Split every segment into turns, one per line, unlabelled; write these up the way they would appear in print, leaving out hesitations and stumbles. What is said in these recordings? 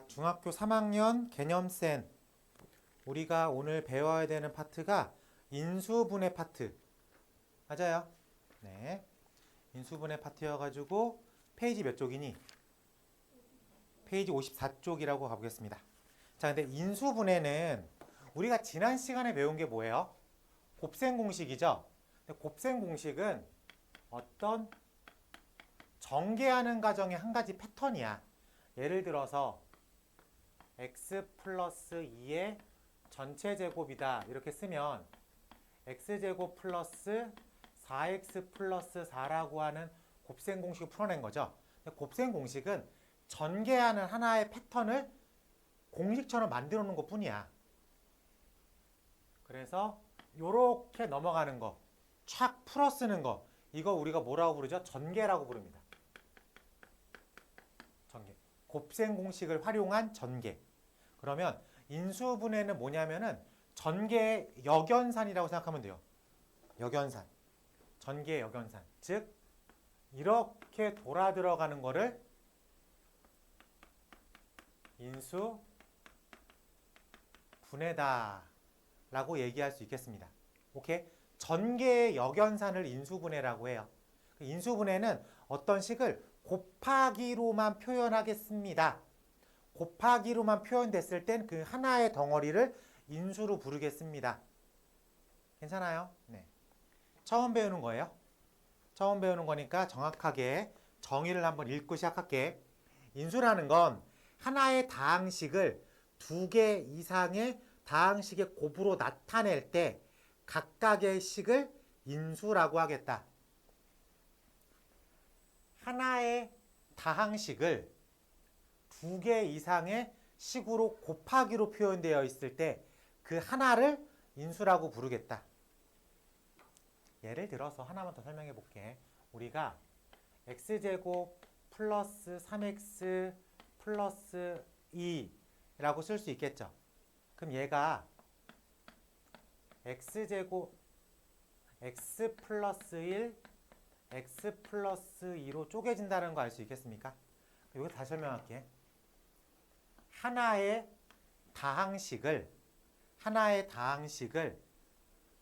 중학교 3학년 개념센 우리가 오늘 배워야 되는 파트가 인수분해 파트 맞아요? 네, 인수분해 파트여가지고 페이지 몇 쪽이니? 페이지 54쪽이라고 가보겠습니다. 자, 근데 인수분해는 우리가 지난 시간에 배운 게 뭐예요? 곱셈 공식이죠? 근데 곱셈 공식은 어떤 전개하는 과정의 한 가지 패턴이야. 예를 들어서 x 플러스 2의 전체 제곱이다 이렇게 쓰면 x제곱 플러스 4x 플러스 4라고 하는 곱셈 공식을 풀어낸 거죠. 곱셈 공식은 전개하는 하나의 패턴을 공식처럼 만들어 놓은 것 뿐이야. 그래서 요렇게 넘어가는 거, 촥 풀어 쓰는 거, 이거 우리가 뭐라고 부르죠? 전개라고 부릅니다. 전개. 곱셈 공식을 활용한 전개. 그러면 인수분해는 뭐냐면은 전개의 역연산이라고 생각하면 돼요. 역연산. 전개의 역연산. 즉 이렇게 돌아 들어가는 거를 인수분해다 라고 얘기할 수 있겠습니다. 오케이? 전개의 역연산을 인수분해라고 해요. 인수분해는 어떤 식을 곱하기로만 표현하겠습니다. 곱하기로만 표현됐을 땐 그 하나의 덩어리를 인수로 부르겠습니다. 괜찮아요? 네. 처음 배우는 거예요. 처음 배우는 거니까 정확하게 정의를 한번 읽고 시작할게. 인수라는 건 하나의 다항식을 두 개 이상의 다항식의 곱으로 나타낼 때 각각의 식을 인수라고 하겠다. 하나의 다항식을 두 개 이상의 식으로 곱하기로 표현되어 있을 때 그 하나를 인수라고 부르겠다. 예를 들어서 하나만 더 설명해 볼게. 우리가 x제곱 플러스 3x 플러스 2라고 쓸 수 있겠죠. 그럼 얘가 x제곱 x 플러스 1 x 플러스 2로 쪼개진다는 거 알 수 있겠습니까? 이거 다시 설명할게. 하나의 다항식을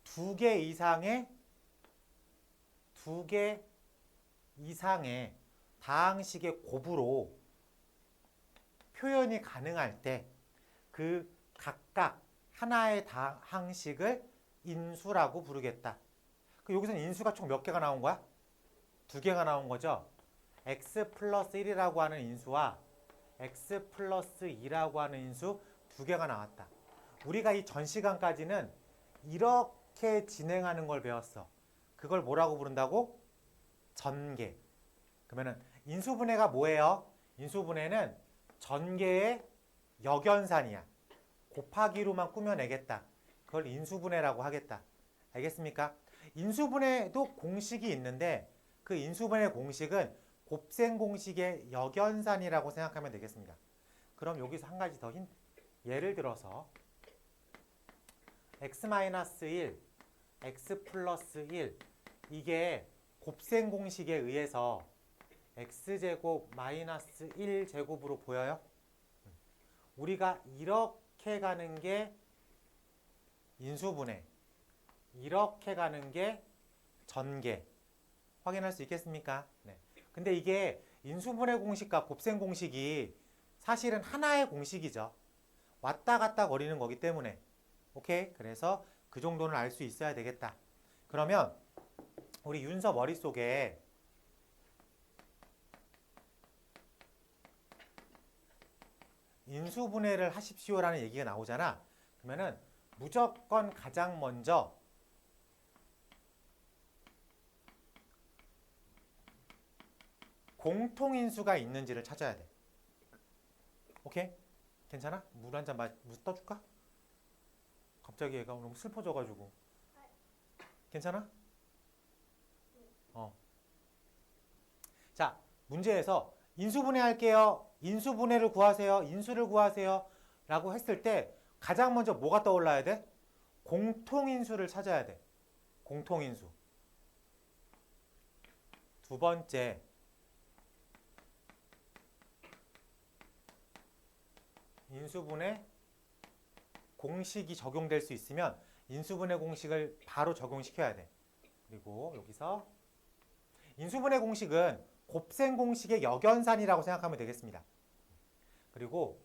두 개 이상의 다항식의 곱으로 표현이 가능할 때 그 각각 하나의 다항식을 인수라고 부르겠다. 여기서는 인수가 총 몇 개가 나온 거야? 두 개가 나온 거죠. x 플러스 1이라고 하는 인수와 x 플러스 2라고 하는 인수 두 개가 나왔다. 우리가 이 전 시간까지는 이렇게 진행하는 걸 배웠어. 그걸 뭐라고 부른다고? 전개. 그러면은 인수분해가 뭐예요? 인수분해는 전개의 역연산이야. 곱하기로만 꾸며내겠다. 그걸 인수분해라고 하겠다. 알겠습니까? 인수분해도 공식이 있는데 그 인수분해 공식은 곱셈 공식의 역연산이라고 생각하면 되겠습니다. 그럼 여기서 한 가지 더 예를 들어서 x-1, x 플러스 1 이게 곱셈 공식에 의해서 x제곱 마이너스 1제곱으로 보여요? 우리가 이렇게 가는 게 인수분해, 이렇게 가는 게 전개. 확인할 수 있겠습니까? 네. 근데 이게 인수분해 공식과 곱셈 공식이 사실은 하나의 공식이죠. 왔다 갔다 거리는 거기 때문에. 오케이? 그래서 그 정도는 알 수 있어야 되겠다. 그러면 우리 윤서 머릿속에 인수분해를 하십시오라는 얘기가 나오잖아. 그러면은 무조건 가장 먼저 공통인수가 있는지를 찾아야 돼. 오케이? 괜찮아? 물 한 잔 떠줄까? 갑자기 얘가 너무 슬퍼져가지고. 괜찮아? 자, 문제에서 인수분해 할게요. 인수분해를 구하세요. 인수를 구하세요. 라고 했을 때 가장 먼저 뭐가 떠올라야 돼? 공통인수를 찾아야 돼. 공통인수. 두 번째, 인수분해 공식이 적용될 수 있으면 인수분해 공식을 바로 적용시켜야 돼. 그리고 여기서 인수분해 공식은 곱셈 공식의 역연산이라고 생각하면 되겠습니다. 그리고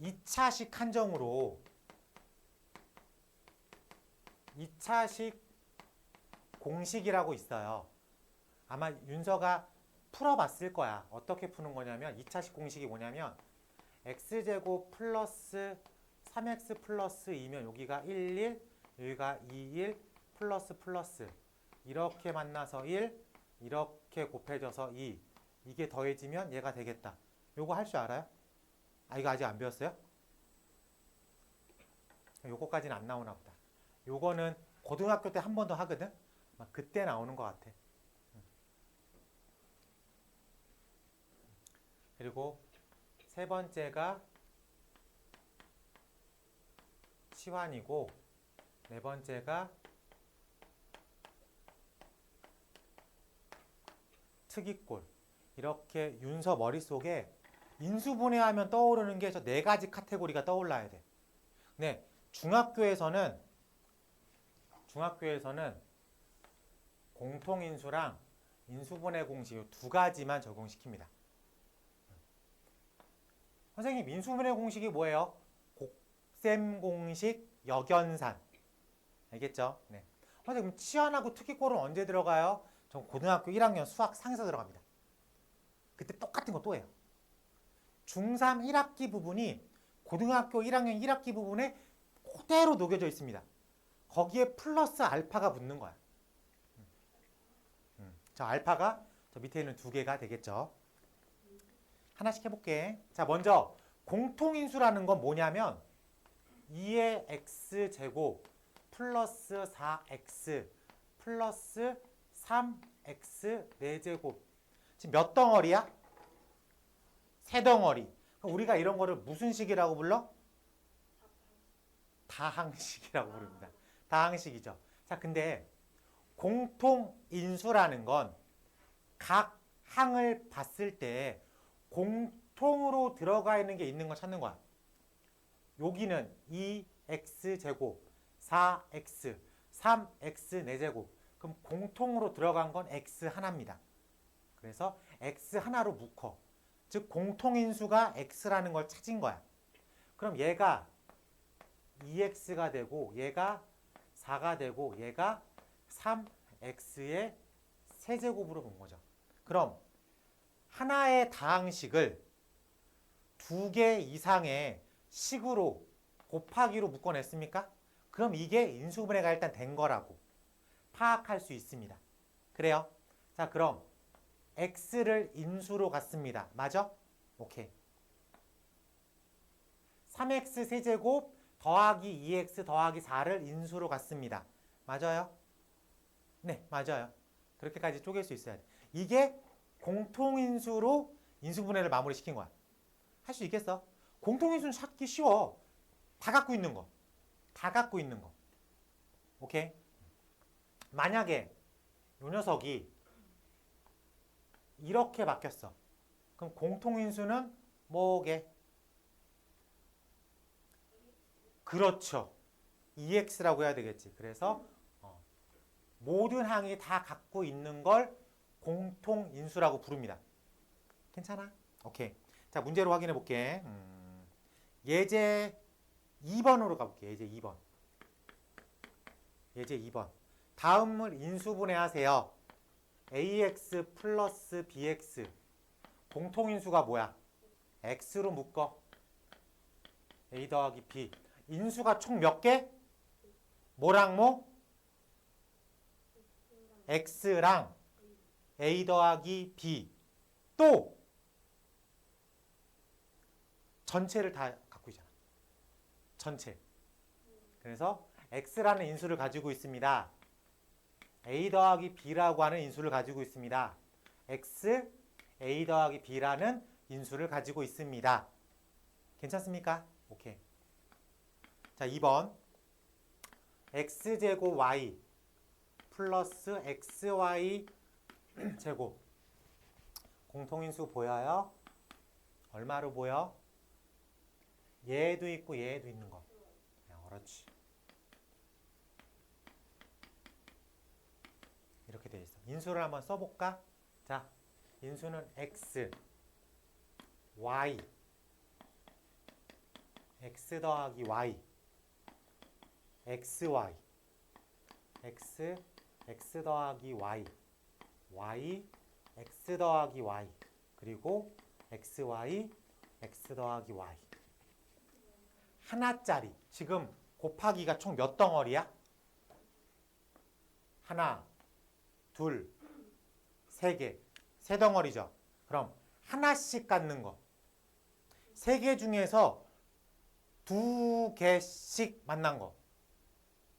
2차식 한정으로 2차식 공식이라고 있어요. 아마 윤서가 풀어봤을 거야. 어떻게 푸는 거냐면 2차식 공식이 뭐냐면 x제곱 플러스 3x 플러스 2면 여기가 1, 1, 여기가 2, 1 플러스 플러스 이렇게 만나서 1, 이렇게 곱해져서 2 이게 더해지면 얘가 되겠다. 요거 할 줄 알아요? 아 이거 아직 안 배웠어요? 요거까지는 안 나오나 보다. 요거는 고등학교 때 한 번 더 하거든? 그때 나오는 것 같아. 그리고 세 번째가 치환이고 네 번째가 특이꼴. 이렇게 윤서 머릿속에 인수분해하면 떠오르는 게 저 네 가지 카테고리가 떠올라야 돼. 네, 중학교에서는 공통인수랑 인수분해 공식 두 가지만 적용시킵니다. 선생님, 인수분해 공식이 뭐예요? 곱셈 공식, 역연산. 알겠죠? 네. 선생님, 치환하고 특이꼴은 언제 들어가요? 전 고등학교 1학년 수학 상에서 들어갑니다. 그때 똑같은 거 또 해요. 중3 1학기 부분이 고등학교 1학년 1학기 부분에 그대로 녹여져 있습니다. 거기에 플러스 알파가 붙는 거야. 저 알파가 저 밑에 있는 두 개가 되겠죠. 하나씩 해볼게. 자, 먼저 공통인수라는 건 뭐냐면 2의 x제곱 플러스 4x 플러스 3x 4제곱. 지금 몇 덩어리야? 세 덩어리. 그럼 우리가 이런 거를 무슨 식이라고 불러? 다항식이라고 부릅니다. 다항식이죠. 자, 근데 공통인수라는 건 각 항을 봤을 때 공통으로 들어가 있는 게 있는 거 찾는 거야. 여기는 2x제곱, 4x, 3x 4제곱. 그럼 공통으로 들어간 건 x 하나입니다. 그래서 x 하나로 묶어. 즉 공통인수가 x라는 걸 찾은 거야. 그럼 얘가 2x가 되고 얘가 4가 되고 얘가 3x의 세제곱으로 본 거죠. 그럼 하나의 다항식을 두 개 이상의 식으로 곱하기로 묶어냈습니까? 그럼 이게 인수분해가 일단 된 거라고 파악할 수 있습니다. 그래요? 자, 그럼 x를 인수로 갔습니다. 맞아? 오케이. 3x 세제곱 더하기 2x 더하기 4를 인수로 갔습니다. 맞아요? 네, 맞아요. 그렇게까지 쪼갤 수 있어야 돼. 이게 공통인수로 인수분해를 마무리시킨 거야. 할 수 있겠어? 공통인수는 찾기 쉬워. 다 갖고 있는 거. 다 갖고 있는 거. 오케이? 만약에 이 녀석이 이렇게 바뀌었어. 그럼 공통인수는 뭐게? 그렇죠. EX라고 해야 되겠지. 그래서 모든 항이 다 갖고 있는 걸 공통인수라고 부릅니다. 괜찮아? 오케이. 자, 문제로 확인해 볼게. 예제 2번으로 가볼게. 예제 2번. 예제 2번. 다음을 인수분해하세요. ax 플러스 bx. 공통인수가 뭐야? x로 묶어. a 더하기 b. 인수가 총 몇 개? 뭐랑 뭐? x랑 a 더하기 b. 또 전체를 다 갖고 있잖아. 전체. 그래서 x라는 인수를 가지고 있습니다. a 더하기 b라고 하는 인수를 가지고 있습니다. x, a 더하기 b라는 인수를 가지고 있습니다. 괜찮습니까? 오케이. 자, 2번. x제곱 y 플러스 xy 제곱. 공통인수 보여요? 얼마로 보여? 얘도 있고 얘도 있는 거. 그렇지. 이렇게 돼 있어. 인수를 한번 써볼까? 자, 인수는 x, y, x 더하기 y, xy, x 더하기 y, y, x 더하기 y, 그리고 xy, x 더하기 y. 하나짜리. 지금 곱하기가 총 몇 덩어리야? 하나, 둘, 세 개. 세 덩어리죠. 그럼 하나씩 갖는 거. 세 개 중에서 두 개씩 만난 거.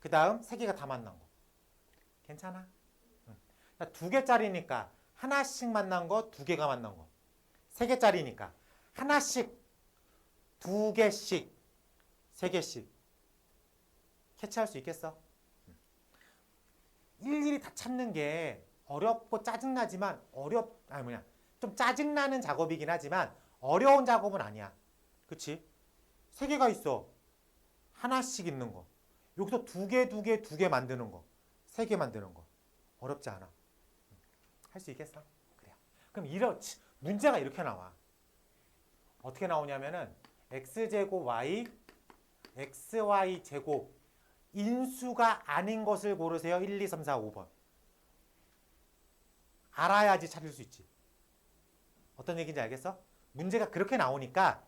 그 다음 세 개가 다 만난 거. 괜찮아? 두 개짜리니까 하나씩 만난 거, 두 개가 만난 거. 세 개짜리니까 하나씩, 두 개씩, 세 개씩. 캐치할 수 있겠어? 일일이 다 찾는 게 어렵고 짜증나지만 좀 짜증나는 작업이긴 하지만 어려운 작업은 아니야. 그치? 세 개가 있어. 하나씩 있는 거. 여기서 두 개 만드는 거. 세 개 만드는 거. 어렵지 않아. 할 수 있겠어? 그래요. 그럼 문제가 이렇게 나와. 어떻게 나오냐면은 x제곱 y, xy 제곱 인수가 아닌 것을 고르세요. 1, 2, 3, 4, 5번. 알아야지 찾을 수 있지. 어떤 얘기인지 알겠어? 문제가 그렇게 나오니까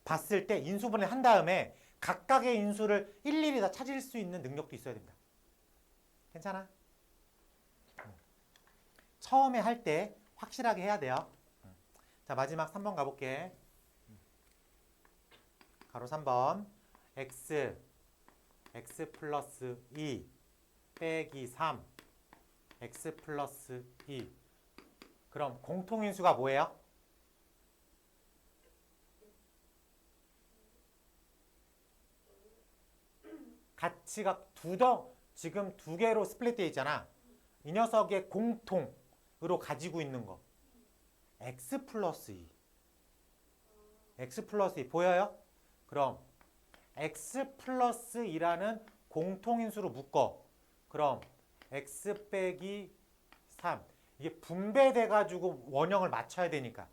봤을 때 인수분해 한 다음에 각각의 인수를 일일이 다 찾을 수 있는 능력도 있어야 된다. 괜찮아? 처음에 할 때 확실하게 해야 돼요. 자, 마지막 3번 가볼게. 가로 3번. x 플러스 2 빼기 3 x 플러스 2. 그럼 공통인수가 뭐예요? 가치가 지금 두 개로 스플릿되어 있잖아. 이 녀석의 공통으로 가지고 있는 거. x 플러스 2. x 플러스 2 보여요? 그럼 x 플러스 2라는 공통인수로 묶어. 그럼 x 빼기 3. 이게 분배돼가지고 원형을 맞춰야 되니까.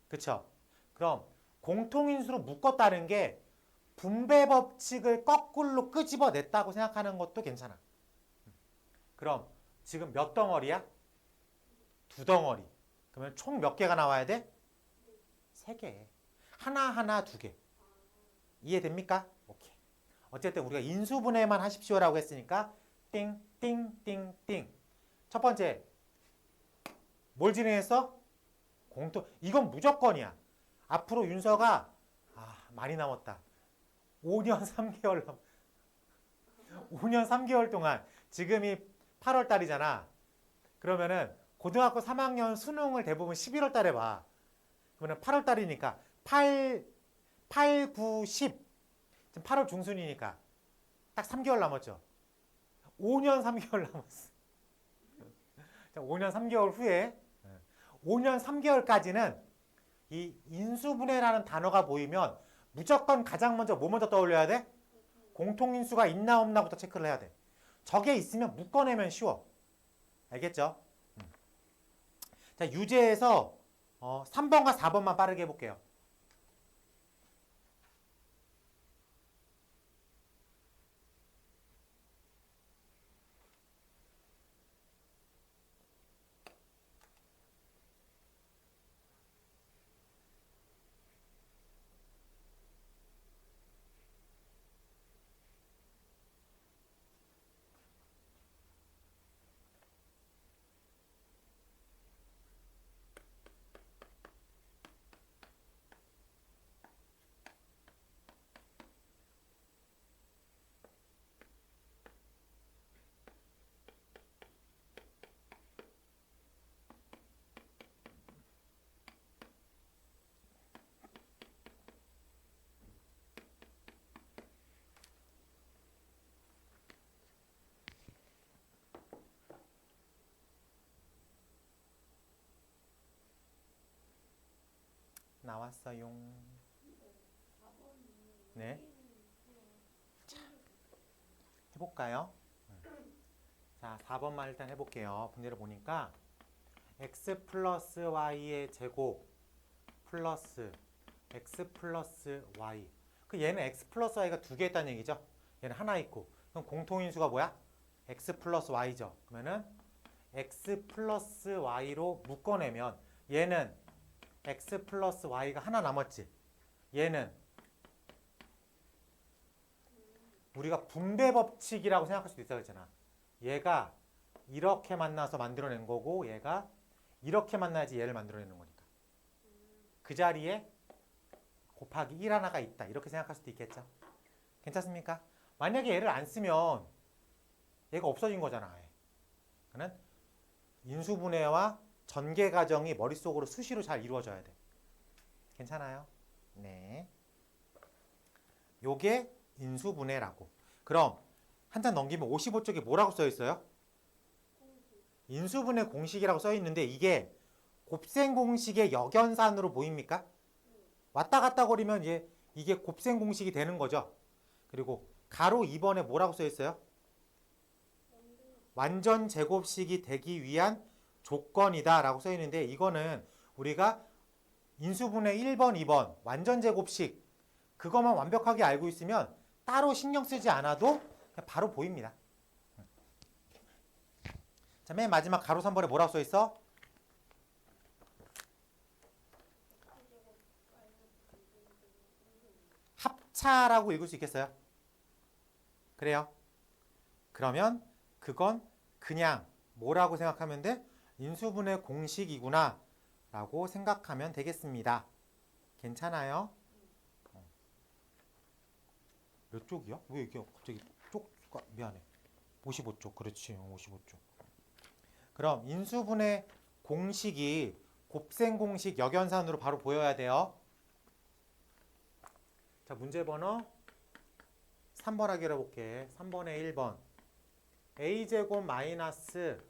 그쵸? 그럼 공통인수로 묶었다는 게 분배 법칙을 거꾸로 끄집어냈다고 생각하는 것도 괜찮아. 그럼 지금 몇 덩어리야? 두 덩어리. 그러면 총 몇 개가 나와야 돼? 세 개. 하나하나 두 개. 이해됩니까? 오케이. 어쨌든 우리가 인수분해만 하십시오라고 했으니까 띵띵띵띵. 첫 번째 뭘 진행했어? 이건 무조건이야. 앞으로 윤서가 많이 남았다. 5년 3개월 동안 지금이 8월 달이잖아. 그러면은 고등학교 3학년 수능을 대부분 11월 달에 봐. 그러면 8월 달이니까 8, 9, 10. 지금 8월 중순이니까 딱 3개월 남았죠. 5년 3개월 남았어. 5년 3개월 후에 5년 3개월까지는 이 인수분해라는 단어가 보이면 무조건 가장 먼저 뭐 먼저 떠올려야 돼? 공통인수가 있나 없나부터 체크를 해야 돼. 저게 있으면 묶어내면 쉬워. 알겠죠? 자, 유제에서 3번과 4번만 빠르게 해볼게요. 나왔어요. 네. 자, 해볼까요? 자, 4번만 일단 해볼게요. 분해를 보니까 x 플러스 y의 제곱 플러스 x 플러스 y. 그 얘는 x 플러스 y가 두 개 있다는 얘기죠. 얘는 하나 있고. 그럼 공통인수가 뭐야? x 플러스 y죠. 그러면은 x 플러스 y로 묶어내면 얘는 x 플러스 y가 하나 남았지. 얘는 우리가 분배 법칙이라고 생각할 수도 있다고 했잖아. 얘가 이렇게 만나서 만들어낸 거고 얘가 이렇게 만나야지 얘를 만들어내는 거니까. 그 자리에 곱하기 1 하나가 있다. 이렇게 생각할 수도 있겠죠. 괜찮습니까? 만약에 얘를 안 쓰면 얘가 없어진 거잖아. 그는 인수분해와 전개 과정이 머릿속으로 수시로 잘 이루어져야 돼. 괜찮아요? 네. 요게 인수분해라고. 그럼 한 장 넘기면 55쪽에 뭐라고 써 있어요? 인수분해 공식이라고 써 있는데 이게 곱셈 공식의 역연산으로 보입니까? 왔다 갔다 거리면 이게 곱셈 공식이 되는 거죠. 그리고 가로 2번에 뭐라고 써 있어요? 완전 제곱식이 되기 위한 조건이다 라고 써 있는데 이거는 우리가 인수분해 1번, 2번 완전 제곱식 그것만 완벽하게 알고 있으면 따로 신경 쓰지 않아도 그냥 바로 보입니다. 자, 맨 마지막 가로 3번에 뭐라고 써 있어? 합차라고 읽을 수 있겠어요? 그래요? 그러면 그건 그냥 뭐라고 생각하면 돼? 인수분해 공식이구나 라고 생각하면 되겠습니다. 괜찮아요? 몇 쪽이야? 왜 이게 갑자기 쪽가 미안해. 55쪽. 그렇지. 55쪽. 그럼 인수분해 공식이 곱셈 공식 역연산으로 바로 보여야 돼요. 자, 문제 번호 3번 하기로 해볼게. 3번에 1번. a제곱 마이너스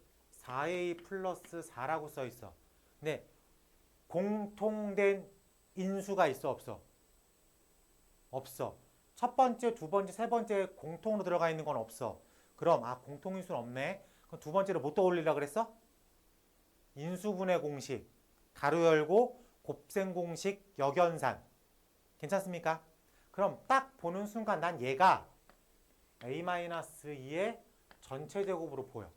4a 플러스 4라고 써 있어. 근데 공통된 인수가 있어 없어? 없어. 첫 번째, 두 번째, 세 번째 공통으로 들어가 있는 건 없어. 그럼 공통인수는 없네. 그럼 두 번째로 뭐 떠올리라 그랬어? 인수분해 공식, 가로 열고 곱셈 공식 역연산. 괜찮습니까? 그럼 딱 보는 순간 난 얘가 a-2의 전체 제곱으로 보여.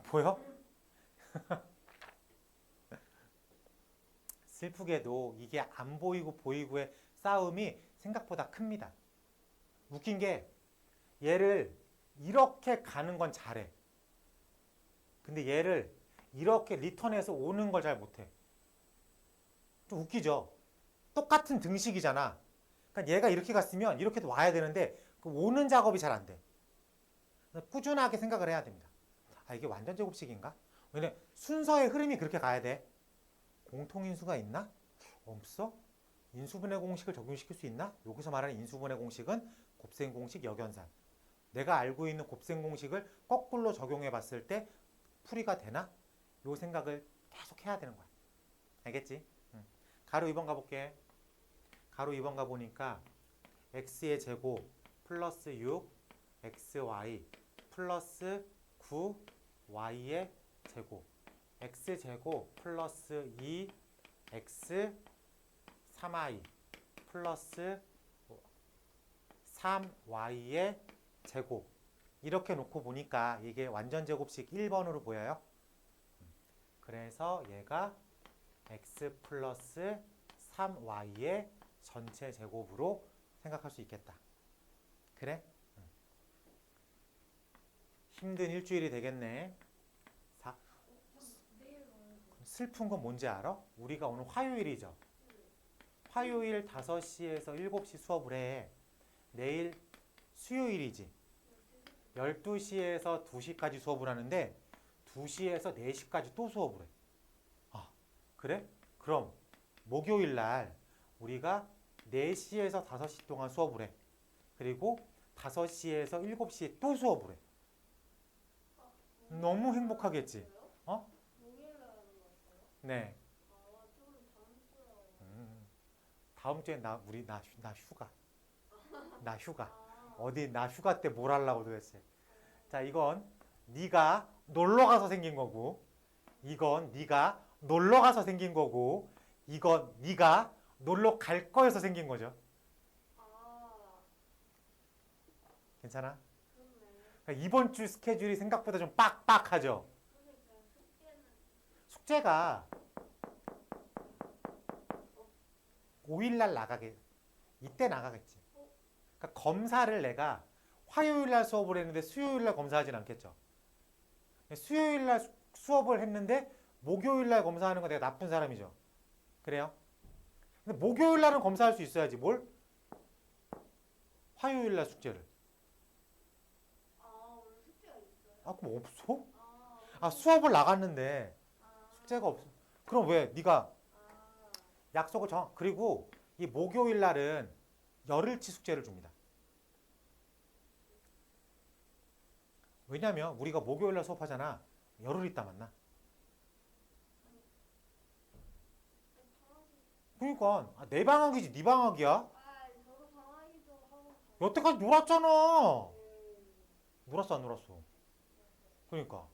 보여? 슬프게도 이게 안 보이고 보이고의 싸움이 생각보다 큽니다. 웃긴 게 얘를 이렇게 가는 건 잘해. 근데 얘를 이렇게 리턴해서 오는 걸 잘 못해. 좀 웃기죠? 똑같은 등식이잖아. 그러니까 얘가 이렇게 갔으면 이렇게도 와야 되는데 그 오는 작업이 잘 안 돼. 꾸준하게 생각을 해야 됩니다. 이게 완전 제곱식인가? 왜냐면 순서의 흐름이 그렇게 가야 돼. 공통인수가 있나? 없어? 인수분해 공식을 적용시킬 수 있나? 여기서 말하는 인수분해 공식은 곱셈 공식 역연산. 내가 알고 있는 곱셈 공식을 거꾸로 적용해 봤을 때 풀이가 되나? 요 생각을 계속 해야 되는 거야. 알겠지? 가로 2번 가볼게. 가로 2번 가보니까 x의 제곱 플러스 6 xy 플러스 9 y의 제곱 x제곱 플러스 2x 3y 플러스 3y의 제곱 이렇게 놓고 보니까 이게 완전 제곱식 1번으로 보여요. 그래서 얘가 x 플러스 3y의 전체 제곱으로 생각할 수 있겠다. 그래? 힘든 일주일이 되겠네. 슬픈 건 뭔지 알아? 우리가 오늘 화요일이죠. 화요일 5시에서 7시 수업을 해. 내일 수요일이지. 12시에서 2시까지 수업을 하는데 2시에서 4시까지 또 수업을 해. 그래? 그럼 목요일 날 우리가 4시에서 5시 동안 수업을 해. 그리고 5시에서 7시에 또 수업을 해. 너무 행복하겠지? 네. 다음 주에 나 휴가. 나 휴가. 어디 나 휴가 때 뭘 하려고 도대체. 자, 이건 네가 놀러 가서 생긴 거고, 이건 네가 놀러 가서 생긴 거고, 이건 네가 놀러 갈 거여서 생긴 거죠. 괜찮아? 그러니까 이번 주 스케줄이 생각보다 좀 빡빡하죠. 숙제가 5일 날 나가게, 이때 나가겠지. 그러니까 검사를 내가 화요일 날 수업을 했는데 수요일 날 검사하진 않겠죠. 수요일 날 수업을 했는데 목요일 날 검사하는 건 내가 나쁜 사람이죠. 그래요? 근데 목요일 날은 검사할 수 있어야지. 뭘? 화요일 날 숙제를. 아, 그럼 없어? 아, 수업을 나갔는데 숙제가 없어. 그럼 왜 네가 약속을 그리고 이 목요일 날은 열흘치 숙제를 줍니다. 왜냐면 우리가 목요일 날 수업하잖아. 열흘 있다 만나. 그러니까 내 방학이지 네 방학이야? 여태까지 놀았잖아. 놀았어 안 놀았어? 그러니까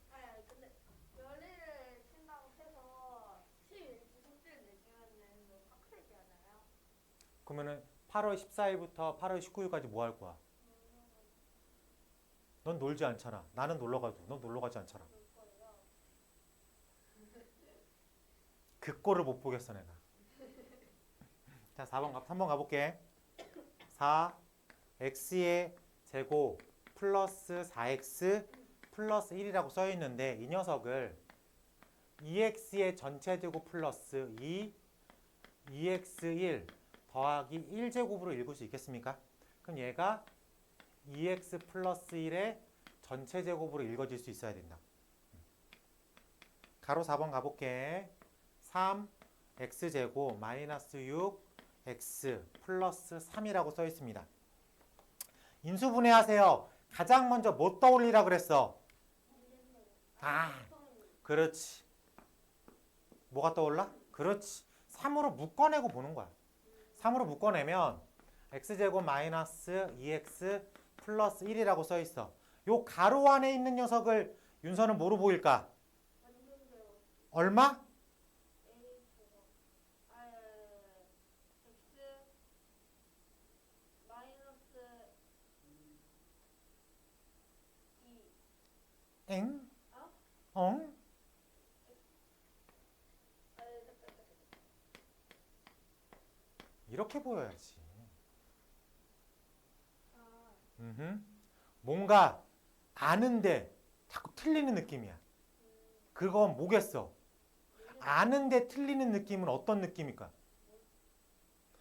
그러면은 8월 14일부터 8월 19일까지 뭐 할 거야? 넌 놀지 않잖아. 나는 놀러 가도 넌 놀러 가지 않잖아. 그 꼴을 못 보겠어 내가. 자, 3번 가볼게. 4 x의 제곱 플러스 4x 플러스 1이라고 써 있는데 이 녀석을 2x의 전체 제곱 플러스 2x1 더하기 1제곱으로 읽을 수 있겠습니까? 그럼 얘가 2x 플러스 1의 전체 제곱으로 읽어질 수 있어야 된다. 가로 4번 가볼게. 3x제곱 마이너스 6x 플러스 3이라고 써 있습니다. 인수분해하세요. 가장 먼저 뭐 떠올리라 그랬어? 아, 그렇지. 뭐가 떠올라? 그렇지. 3으로 묶어내고 보는 거야. 3으로 묶어내면 x제곱 마이너스 2x 플러스 1이라고 써 있어. 요 가로 안에 있는 녀석을 윤서는 뭐로 보일까? 얼마? 엥? 엉? 이렇게 보여야지. 뭔가 아는데 자꾸 틀리는 느낌이야. 그건 뭐겠어? 아는데 틀리는 느낌은 어떤 느낌일까?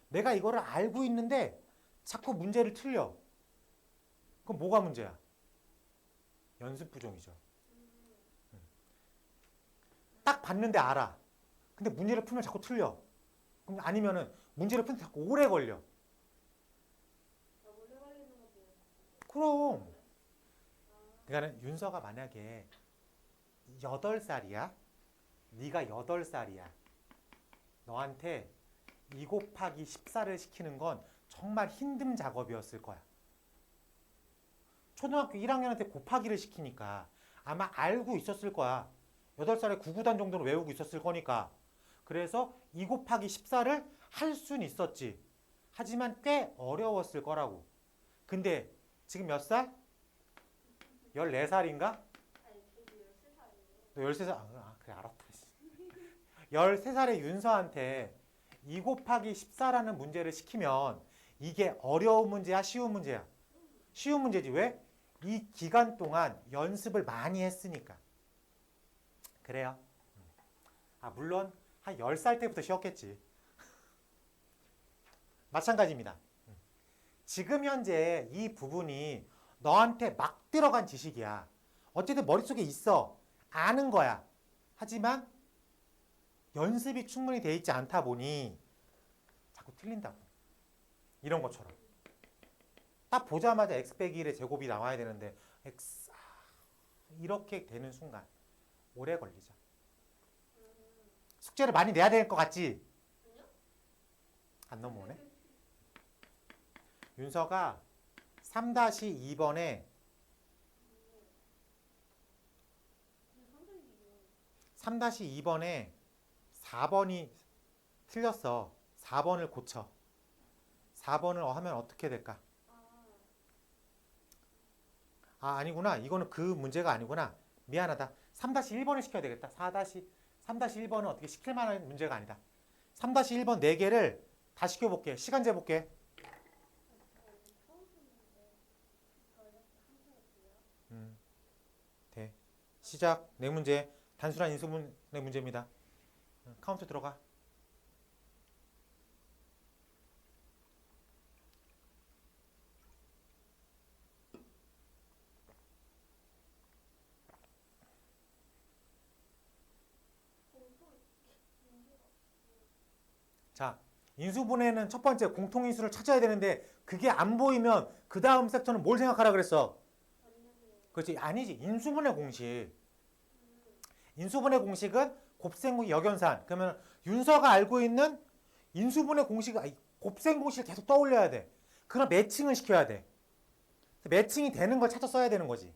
내가 이거를 알고 있는데 자꾸 문제를 틀려. 그럼 뭐가 문제야? 연습 부족이죠. 딱 봤는데 알아. 근데 문제를 풀면 자꾸 틀려. 그럼 아니면은 문제를 풀면 자꾸 오래 걸려. 그럼. 그러니까 윤서가 만약에 8살이야. 네가 8살이야. 너한테 2 곱하기 14를 시키는 건 정말 힘든 작업이었을 거야. 초등학교 1학년한테 곱하기를 시키니까 아마 알고 있었을 거야. 8살에 9구단 정도는 외우고 있었을 거니까. 그래서 2 곱하기 14를 할 수는 있었지. 하지만 꽤 어려웠을 거라고. 근데 지금 몇 살? 14살인가? 너 13살? 그래 알았다. 13살의 윤서한테 2 곱하기 14라는 문제를 시키면 이게 어려운 문제야? 쉬운 문제야? 쉬운 문제지. 왜? 이 기간 동안 연습을 많이 했으니까. 그래요. 물론 한 10살 때부터 쉬었겠지. 마찬가지입니다. 지금 현재 이 부분이 너한테 막 들어간 지식이야. 어쨌든 머릿속에 있어. 아는 거야. 하지만 연습이 충분히 돼 있지 않다 보니 자꾸 틀린다고. 이런 것처럼. 딱 보자마자 x 빼기 1의 제곱이 나와야 되는데 x 이렇게 되는 순간 오래 걸리죠. 숙제를 많이 내야 될 것 같지? 안 넘어오네. 윤서가 3-2번에 3-2번에 4번이 틀렸어. 4번을 고쳐. 4번을 하면 어떻게 될까? 아, 아니구나. 이거는 그 문제가 아니구나. 미안하다. 3-1번을 시켜야 되겠다. 3-1번은 어떻게 시킬 만한 문제가 아니다. 3-1번 4개를 다 시켜볼게. 시간 재볼게. 돼. 시작. 네 문제. 단순한 인수분해 문제입니다. 카운트 들어가. 자, 인수분해는 첫 번째 공통인수를 찾아야 되는데 그게 안 보이면 그 다음 섹터는 뭘 생각하라 그랬어? 그렇지. 아니지. 인수분해 공식. 인수분해 공식은 곱셈 역연산. 그러면 윤서가 알고 있는 인수분해 공식, 곱셈 공식을 계속 떠올려야 돼. 그럼 매칭을 시켜야 돼. 매칭이 되는 걸 찾아 써야 되는 거지.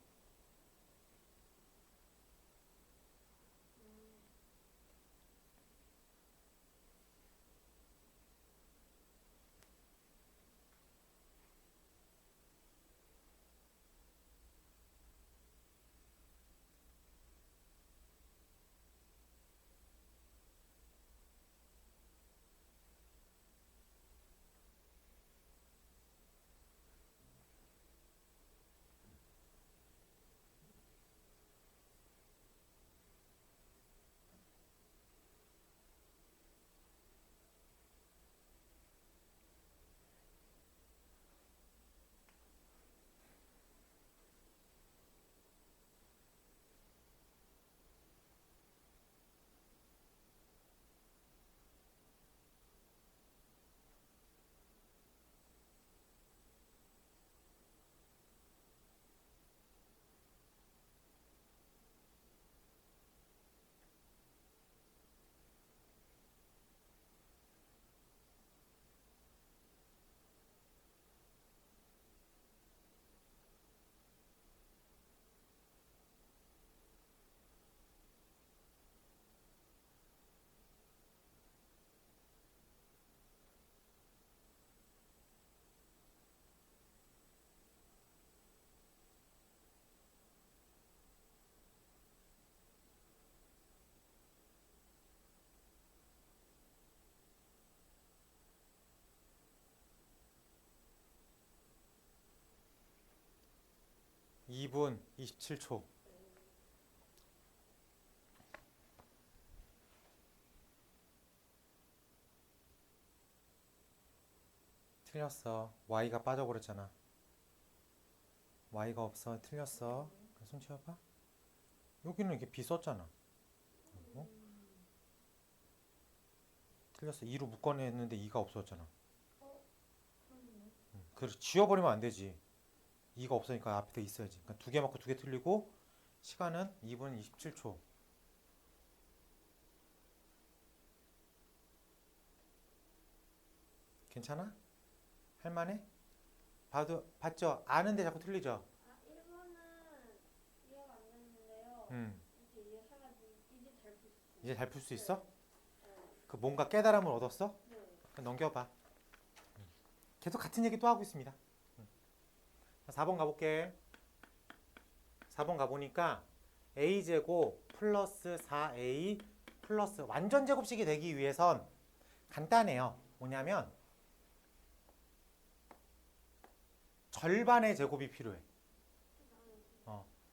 이 분 27초. 틀렸어. Y가 빠져버렸잖아. Y가 없어. 틀렸어. 손 치워봐. 여기는 이렇게 B 썼잖아. 어? 틀렸어. 2로 묶어냈는데 2가 없어졌잖아. 그래서 지워버리면 안 되지. 2가 없으니까 앞에 있어야지. 그러니까 2개 맞고 2개 틀리고 시간은 2분 27초. 괜찮아? 할만해? 봤죠? 아는데 자꾸 틀리죠?
1번은 이해가 안 됐는데요.
음.
이제 이해해가지고 이제 잘 풀었어요.
이제 잘 풀 수 있어?
네.
그 뭔가 깨달음을 얻었어?
네.
그럼 넘겨봐. 계속 같은 얘기 또 하고 있습니다. 4번 가볼게. 4번 가보니까 a제곱 플러스 4a 플러스 완전 제곱식이 되기 위해선 간단해요. 뭐냐면 절반의 제곱이 필요해.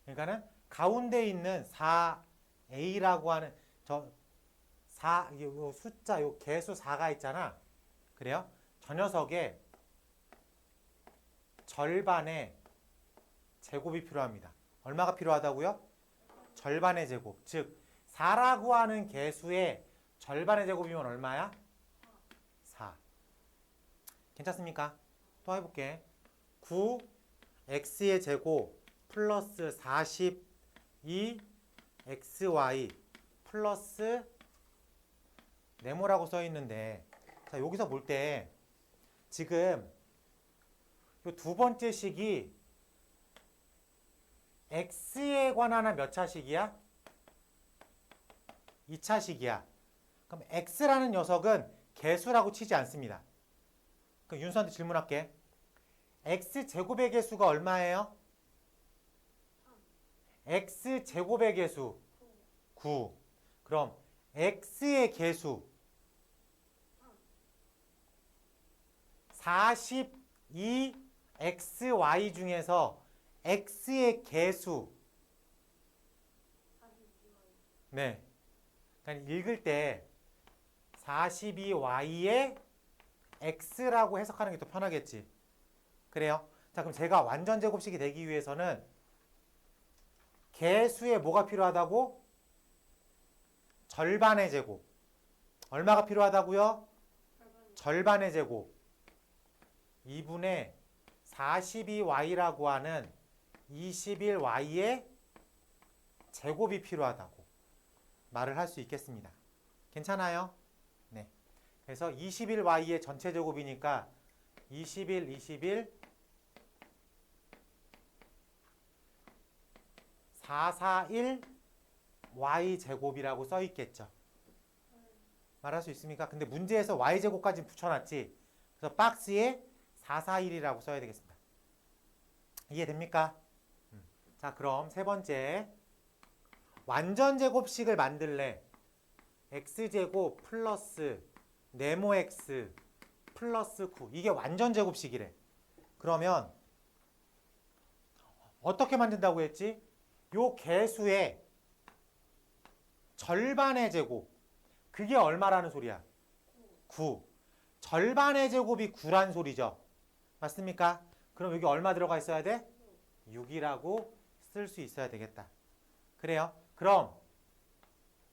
그러니까는 가운데 있는 4a라고 하는 저 4, 요 숫자, 요 개수 4가 있잖아. 그래요? 저 녀석의 절반의 제곱이 필요합니다. 얼마가 필요하다고요? 절반의 제곱. 즉 4라고 하는 개수의 절반의 제곱이면 얼마야? 4. 괜찮습니까? 또 해볼게. 9 x의 제곱 플러스 42 xy 플러스 네모라고 써 있는데 자, 여기서 볼 때 지금 이 두 번째 식이 x에 관한 몇 차식이야? 2차식이야. 그럼 x라는 녀석은 개수라고 치지 않습니다. 그럼 윤서한테 질문할게. x제곱의 개수가 얼마예요? x제곱의 개수 9. 그럼 x의 개수 42xy 중에서 x의 개수 네. 그러니까 읽을 때 42y의 x라고 해석하는 게 더 편하겠지. 그래요? 자, 그럼 제가 완전 제곱식이 되기 위해서는 개수에 뭐가 필요하다고? 절반의 제곱. 얼마가 필요하다고요? 절반의 제곱. 2분의 42y라고 하는 21y의 제곱이 필요하다고 말을 할 수 있겠습니다. 괜찮아요? 네. 그래서 21y의 전체 제곱이니까 21, 441 y 제곱이라고 써 있겠죠. 말할 수 있습니까? 근데 문제에서 y 제곱까지 붙여놨지. 그래서 박스에 441이라고 써야 되겠습니다. 이해됩니까? 자, 그럼 세 번째 완전 제곱식을 만들래. x제곱 플러스 네모 x 플러스 9 이게 완전 제곱식이래. 그러면 어떻게 만든다고 했지? 요 개수의 절반의 제곱 그게 얼마라는 소리야? 9. 절반의 제곱이 9란 소리죠. 맞습니까? 그럼 여기 얼마 들어가 있어야 돼? 6이라고 쓸 수 있어야 되겠다. 그래요? 그럼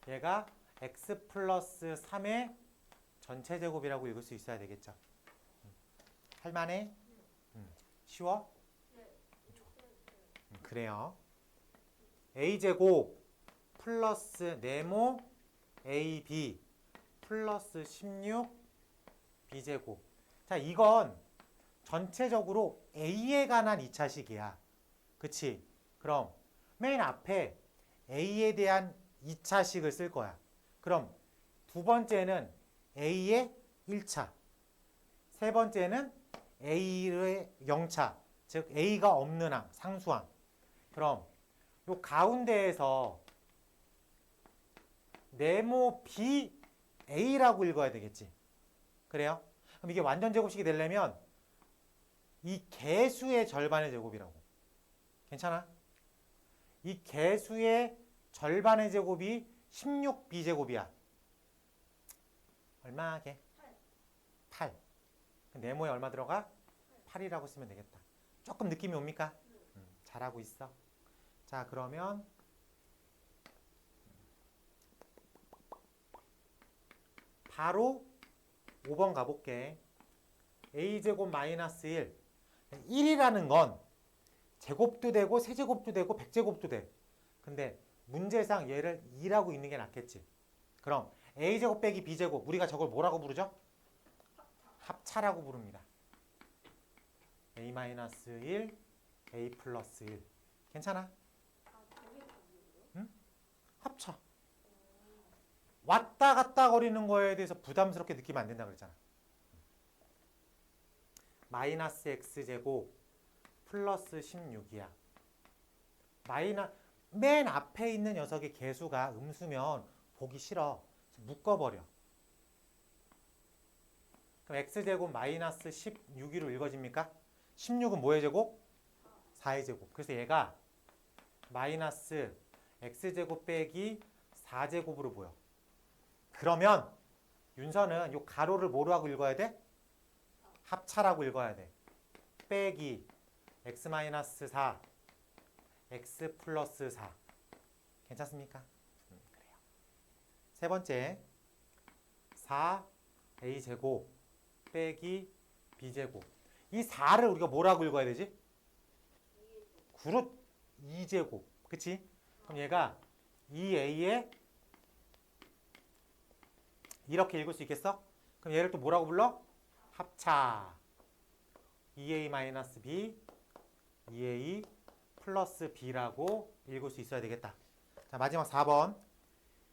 얘가 x 플러스 3의 전체 제곱이라고 읽을 수 있어야 되겠죠. 할만해? 쉬워? 그래요. a제곱 플러스 네모 ab 플러스 16 b제곱. 자, 이건 전체적으로 a에 관한 2차식이야. 그치? 그럼 맨 앞에 a에 대한 2차식을 쓸 거야. 그럼 두 번째는 a의 1차, 세 번째는 a의 0차, 즉 a가 없는 항, 상수항. 그럼 요 가운데에서 네모 b a라고 읽어야 되겠지. 그래요? 그럼 이게 완전 제곱식이 되려면 이 개수의 절반의 제곱이라고. 괜찮아? 이 개수의 절반의 제곱이 16b제곱이야. 얼마게? 8. 네모에 얼마 들어가? 8이라고 쓰면 되겠다. 조금 느낌이 옵니까? 잘하고 있어. 자, 그러면 바로 5번 가볼게. a제곱 마이너스 1. 1이라는 건 제곱도 되고 세제곱도 되고 백제곱도 돼. 근데 문제상 얘를 2라고 읽는 게 낫겠지. 그럼 a제곱 빼기 b제곱 우리가 저걸 뭐라고 부르죠? 합차라고 부릅니다. a 마이너스 1, a 플러스 1. 괜찮아? 응? 합차. 왔다 갔다 거리는 거에 대해서 부담스럽게 느끼면 안 된다 그랬잖아. 마이너스 x제곱 플러스 16이야. 맨 앞에 있는 녀석의 개수가 음수면 보기 싫어. 묶어버려. 그럼 x제곱 마이너스 16으로 읽어집니까? 16은 뭐의 제곱? 4의 제곱. 그래서 얘가 마이너스 x제곱 빼기 4제곱으로 보여. 그러면 윤서는 이 가로를 뭐라고 읽어야 돼? 합차라고 읽어야 돼. 빼기 x 마이너스 4 x 플러스 4. 괜찮습니까? 그래요. 세 번째 4a제곱 빼기 b제곱. 이 4를 우리가 뭐라고 읽어야 되지? 9로 2제곱. 그치? 그럼 얘가 2a에 이렇게 읽을 수 있겠어? 그럼 얘를 또 뭐라고 불러? 합차. 2a-b, 2a 플러스 b라고 읽을 수 있어야 되겠다. 자, 마지막 4번.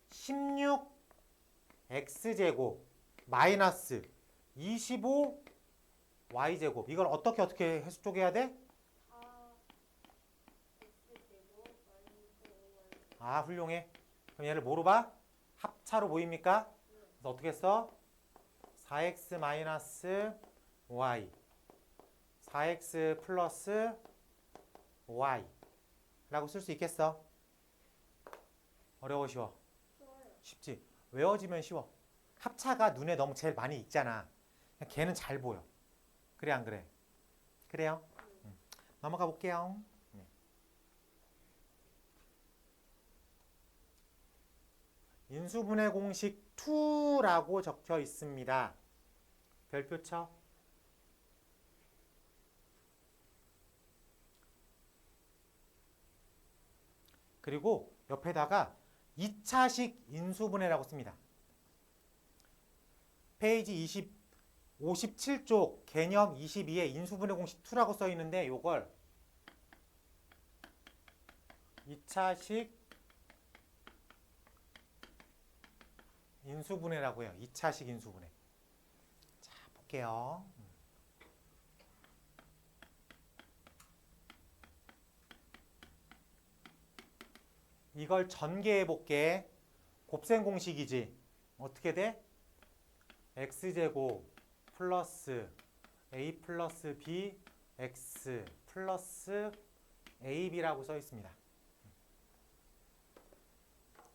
16x제곱 마이너스 25y제곱. 이걸 어떻게 해서 쪼개야 돼?
4x제곱 마이너스 5y.
아, 훌륭해. 그럼 얘를 뭐로 봐? 합차로 보입니까? 그래서 어떻게 써? 4x 마이너스 y, 4x 플러스 y 라고 쓸 수 있겠어? 어려워, 쉬워?
쉬워요.
쉽지? 외워지면 쉬워. 합차가 눈에 너무 제일 많이 익잖아. 그냥 걔는 잘 보여. 그래, 안 그래? 그래요? 넘어가 볼게요. 네. 인수분해 공식 2라고 적혀 있습니다. 별표 쳐. 그리고 옆에다가 2차식 인수분해라고 씁니다. 페이지 57쪽 개념 22에 인수분해 공식 2라고 써 있는데 요걸 2차식 인수분해라고 해요. 2차식 인수분해. 자, 볼게요. 이걸 전개해 볼게. 곱셈 공식이지. 어떻게 돼? x제곱 플러스 a 플러스 b x 플러스 ab라고 써 있습니다.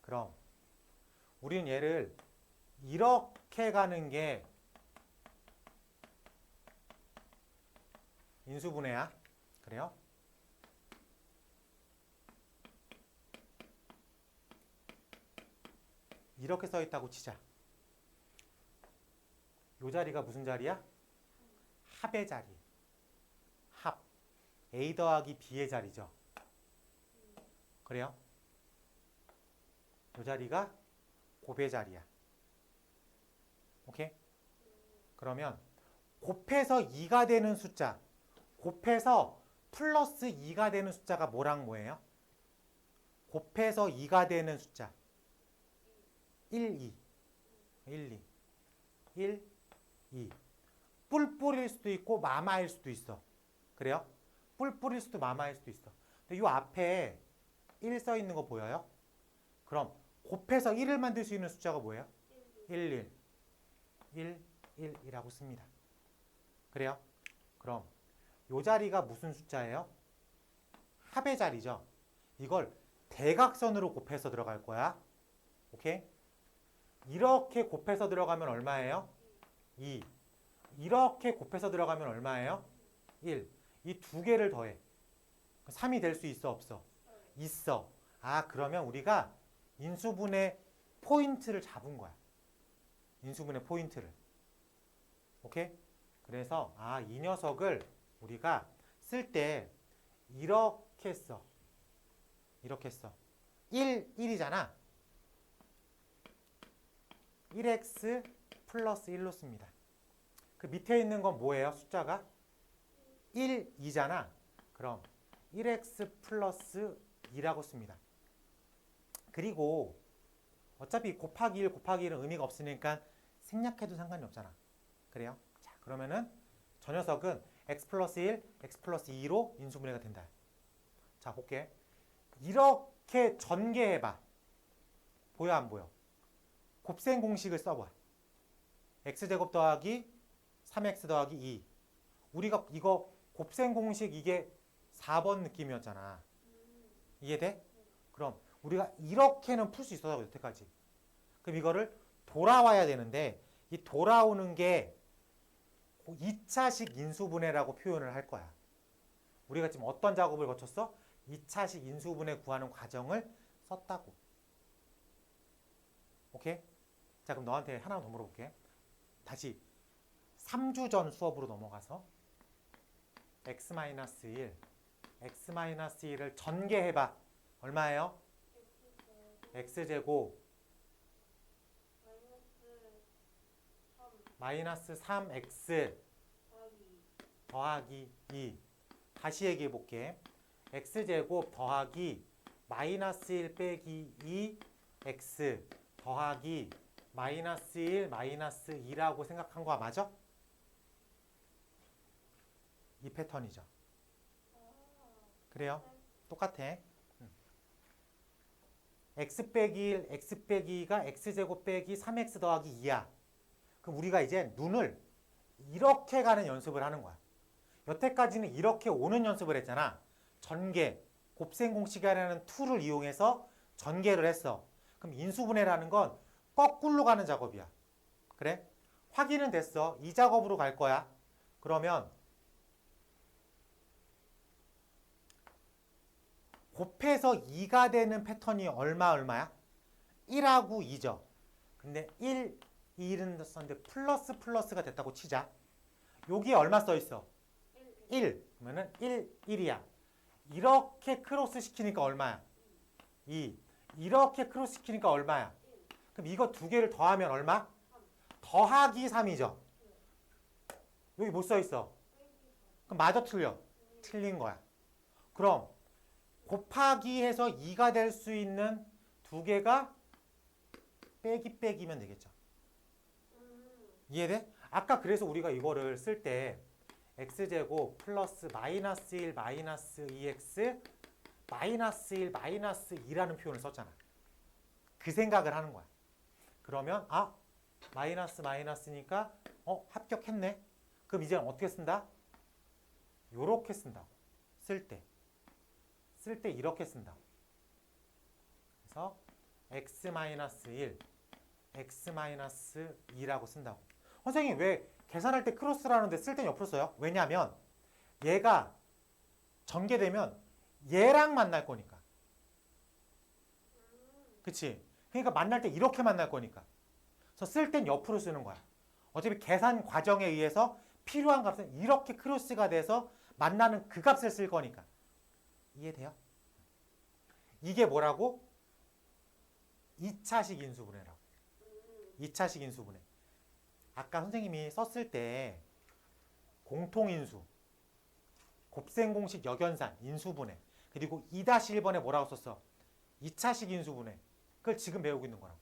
그럼 우리는 얘를 이렇게 가는 게 인수분해야. 그래요? 이렇게 써 있다고 치자. 요 자리가 무슨 자리야? 합의 자리. 합. a 더하기 b의 자리죠. 그래요? 요 자리가 곱의 자리야. 오케이? 그러면 곱해서 2가 되는 숫자, 곱해서 플러스 2가 되는 숫자가 뭐랑 뭐예요? 곱해서 2가 되는 숫자. 1, 2. 1, 2. 1, 2. 뿔뿔일 수도 있고 마마일 수도 있어. 그래요? 뿔뿔일 수도 마마일 수도 있어. 근데 이 앞에 1 써 있는 거 보여요? 그럼 곱해서 1을 만들 수 있는 숫자가 뭐예요? 1, 1. 1, 1이라고 씁니다. 그래요? 그럼 이 자리가 무슨 숫자예요? 합의 자리죠. 이걸 대각선으로 곱해서 들어갈 거야. 오케이? 이렇게 곱해서 들어가면 얼마예요? 2. 이렇게 곱해서 들어가면 얼마예요? 1. 이 두 개를 더해. 3이 될 수 있어, 없어? 있어. 아, 그러면 우리가 인수분해 포인트를 잡은 거야. 인수분해 포인트를. 오케이? 그래서 이 녀석을 우리가 쓸 때 이렇게 써. 이렇게 써. 1, 1이잖아. 1x 플러스 1로 씁니다. 그 밑에 있는 건 뭐예요? 숫자가? 1, 2잖아. 그럼 1x 플러스 2라고 씁니다. 그리고 어차피 곱하기 1, 곱하기 1은 의미가 없으니까 생략해도 상관이 없잖아. 그래요? 자, 그러면은 저 녀석은 x 플러스 1, x 플러스 2로 인수분해가 된다. 자, 볼게. 이렇게 전개해봐. 보여, 안 보여? 곱셈 공식을 써봐. x제곱 더하기 3x 더하기 2. 우리가 이거 곱셈 공식 이게 4번 느낌이었잖아. 이해돼? 그럼 우리가 이렇게는 풀 수 있었다고 여태까지. 그럼 이거를 돌아와야 되는데 이 돌아오는 게 2차식 인수분해라고 표현을 할 거야. 우리가 지금 어떤 작업을 거쳤어? 2차식 인수분해 구하는 과정을 썼다고. 오케이? 자, 그럼 너한테 하나 더 물어볼게. 다시 3주 전 수업으로 넘어가서 x-1, x-1을 전개해봐. 얼마예요? x제곱
마이너스 3
마이너스 3x 더하기 2. 다시 얘기해 볼게. x제곱 더하기 마이너스 1 빼기 2x 더하기 마이너스 1 마이너스 2라고 생각한 거 맞아? 이 패턴이죠. 그래요? 똑같아. x 빼기 1, x 빼기 2가 x제곱 빼기 3x 더하기 2야. 그럼 우리가 이제 눈을 이렇게 가는 연습을 하는 거야. 여태까지는 이렇게 오는 연습을 했잖아. 전개, 곱셈 공식이라는 툴을 이용해서 전개를 했어. 그럼 인수분해라는 건 거꾸로 가는 작업이야. 그래? 확인은 됐어. 이 작업으로 갈 거야. 그러면 곱해서 2가 되는 패턴이 얼마야? 1하고 2죠. 근데 1, 2는 썼는데 플러스가 됐다고 치자. 여기에 얼마 써 있어? 1. 그러면은 1, 1이야. 이렇게 크로스 시키니까 얼마야? 2. 이렇게 크로스 시키니까 얼마야? 그럼 이거 두 개를 더하면 얼마? 더하기 3이죠. 여기 뭐 써 있어? 그럼 마저 틀려. 틀린 거야. 그럼 곱하기 해서 2가 될 수 있는 두 개가 빼기면 되겠죠. 이해돼? 아까 그래서 우리가 이거를 쓸 때 x제곱 플러스 마이너스 1 마이너스 2x 마이너스 1 마이너스 2라는 표현을 썼잖아. 그 생각을 하는 거야. 그러면 마이너스니까 합격했네. 그럼 이제 어떻게 쓴다? 요렇게 쓴다고. 쓸 때 이렇게 쓴다고. 그래서 x-1 x-2라고 쓴다고. 선생님 왜 계산할 때 크로스라는데 쓸 때는 옆으로 써요? 왜냐하면 얘가 전개되면 얘랑 만날 거니까. 그치? 그러니까 만날 때 이렇게 만날 거니까. 그래서 쓸 땐 옆으로 쓰는 거야. 어차피 계산 과정에 의해서 필요한 값은 이렇게 크로스가 돼서 만나는 그 값을 쓸 거니까. 이해돼요? 이게 뭐라고? 2차식 인수분해라고. 2차식 인수분해. 아까 선생님이 썼을 때 공통인수, 곱셈공식 역연산, 인수분해, 그리고 2-1번에 뭐라고 썼어? 2차식 인수분해. 그걸 지금 배우고 있는 거라고.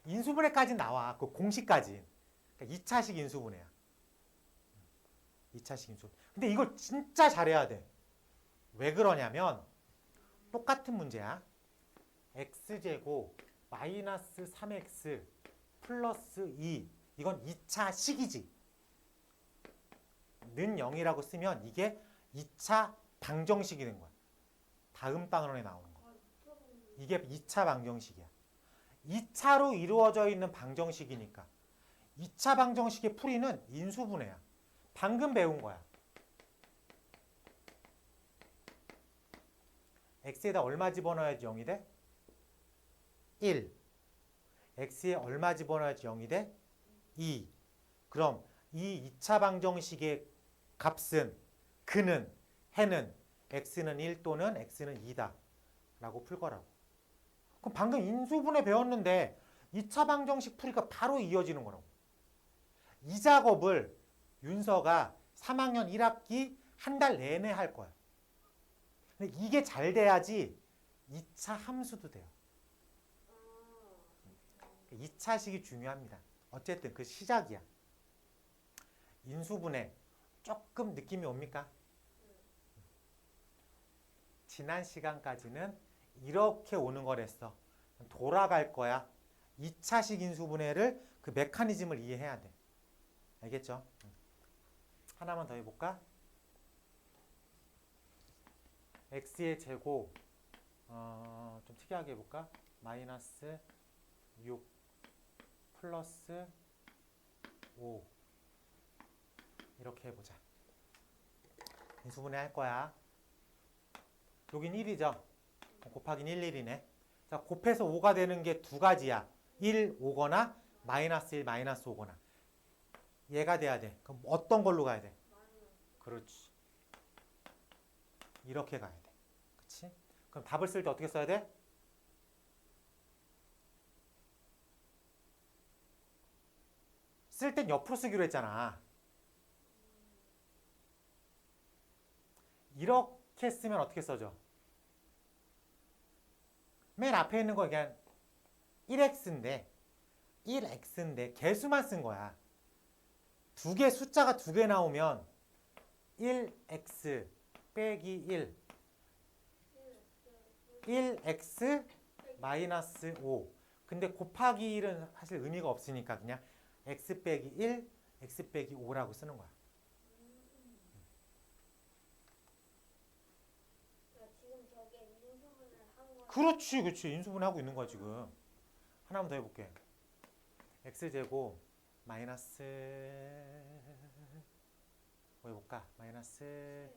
인수분해까지 나와. 그 공식까지. 그러니까 2차식 인수분해야. 2차식 인수분해. 근데 이걸 진짜 잘해야 돼. 왜 그러냐면 똑같은 문제야. x제곱 마이너스 3x 플러스 2. 이건 2차식이지. 는 0이라고 쓰면 이게 2차 방정식이 된 거야. 다음 단원에 나오는 거. 이게 2차 방정식이야. 2차로 이루어져 있는 방정식이니까 2차 방정식의 풀이는 인수분해야. 방금 배운 거야. x에다 얼마 집어넣어야지 0이 돼? 1. x에 얼마 집어넣어야지 0이 돼? 2. 그럼 이 2차 방정식의 값은 그는, 해는 x는 1 또는 x는 2다 라고 풀 거라고. 그럼 방금 인수분해 배웠는데 2차 방정식 풀이가 바로 이어지는 거라고. 이 작업을 윤서가 3학년 1학기 한 달 내내 할 거야. 근데 이게 잘 돼야지 2차 함수도 돼요. 2차식이 중요합니다. 어쨌든 그 시작이야. 인수분해 조금 느낌이 옵니까? 지난 시간까지는 이렇게 오는 거랬어. 돌아갈 거야. 2차식 인수분해를 그 메커니즘을 이해해야 돼. 알겠죠? 하나만 더 해볼까? x의 제곱 좀 특이하게 해볼까? 마이너스 6 플러스 5 이렇게 해보자. 인수분해 할 거야. 여긴 1이죠? 곱하기는 1, 1이네. 자, 곱해서 5가 되는 게 두 가지야. 1, 5거나 마이너스 1, 마이너스 5거나. 얘가 돼야 돼. 그럼 어떤 걸로 가야 돼? 그렇지. 이렇게 가야 돼. 그치? 그럼 답을 쓸 때 어떻게 써야 돼? 쓸 땐 옆으로 쓰기로 했잖아. 이렇게 쓰면 어떻게 써져? 맨 앞에 있는 거 그냥 1x인데 개수만 쓴 거야. 숫자가 두 개 나오면 1x 빼기 1x 마이너스 5. 근데 곱하기 1은 사실 의미가 없으니까 그냥 x 빼기 1, x 빼기 5라고 쓰는 거야.
지금 저게 인수분을 한 거.
그렇지, 그렇지. 인수분해하고 있는 거야 지금. 하나만 더 해볼게. x제곱 마이너스 뭐 해볼까? 마이너스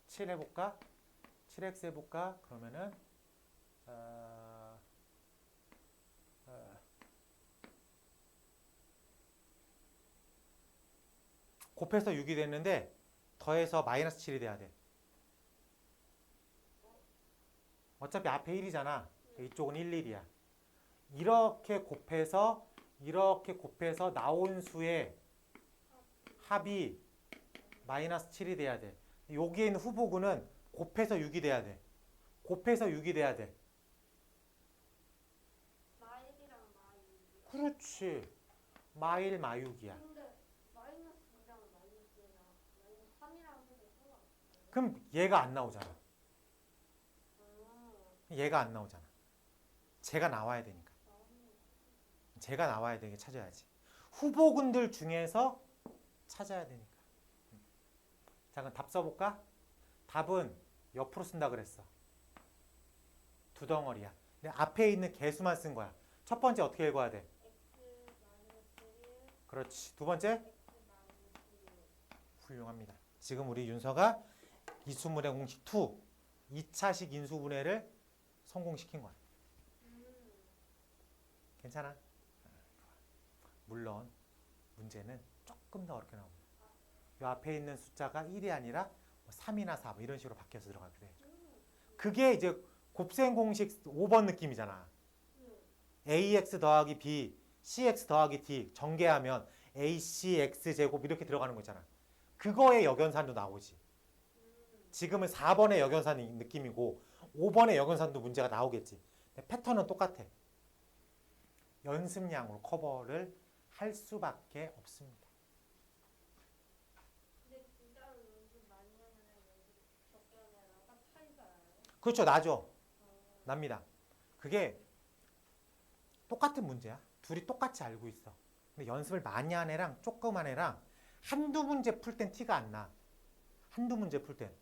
7 해볼까? 7x 해볼까? 그러면은 곱해서 6이 됐는데 더해서 마이너스 7이 돼야 돼. 어차피 앞에 1이잖아. 이쪽은 1, 1이야. 이렇게 곱해서 나온 수의 합이 마이너스 7이 돼야 돼. 여기에 있는 후보군은 곱해서 6이 돼야 돼. 곱해서 6이 돼야 돼.
마일이랑 마일이요.
그렇지. 마일 마육이야.
근데 마이너스 2랑 마이너스랑 마이너스 3이랑 해도 상관없어요.
그럼 얘가 안 나오잖아. 얘가 안 나오잖아. 쟤가 나와야 되니까. 쟤가 나와야 되게 찾아야지. 후보군들 중에서 찾아야 되니까. 자, 그럼 답 써볼까? 답은 옆으로 쓴다 그랬어. 두 덩어리야. 근데 앞에 있는 개수만 쓴 거야. 첫 번째 어떻게 읽어야 돼?
x 마이너스 1,
그렇지. 두 번째?
x 마이너스 6.
훌륭합니다. 지금 우리 윤서가 이수분해 공식 2, 2차식 인수분해를 성공시킨 거야. 괜찮아? 물론 문제는 조금 더 어렵게 나옵니다. 이 앞에 있는 숫자가 1이 아니라 3이나 4 뭐 이런 식으로 바뀌어서 들어가게 돼. 그게 이제 곱셈 공식 5번 느낌이잖아. ax 더하기 b, cx 더하기 d 전개하면 acx 제곱 이렇게 들어가는 거잖아. 그거의 역연산도 나오지. 지금은 4번의 역연산 느낌이고 5번의 역연산도 문제가 나오겠지. 패턴은 똑같아. 연습량으로 커버를 할 수밖에 없습니다.
근데 진짜로 연습 많이 하면 연습 적게 하면 딱 차이가 나요?
그렇죠. 나죠. 납니다. 그게 똑같은 문제야. 둘이 똑같이 알고 있어. 근데 연습을 많이 한 애랑 조금 한 애랑 한두 문제 풀 땐 티가 안 나. 한두 문제 풀 땐.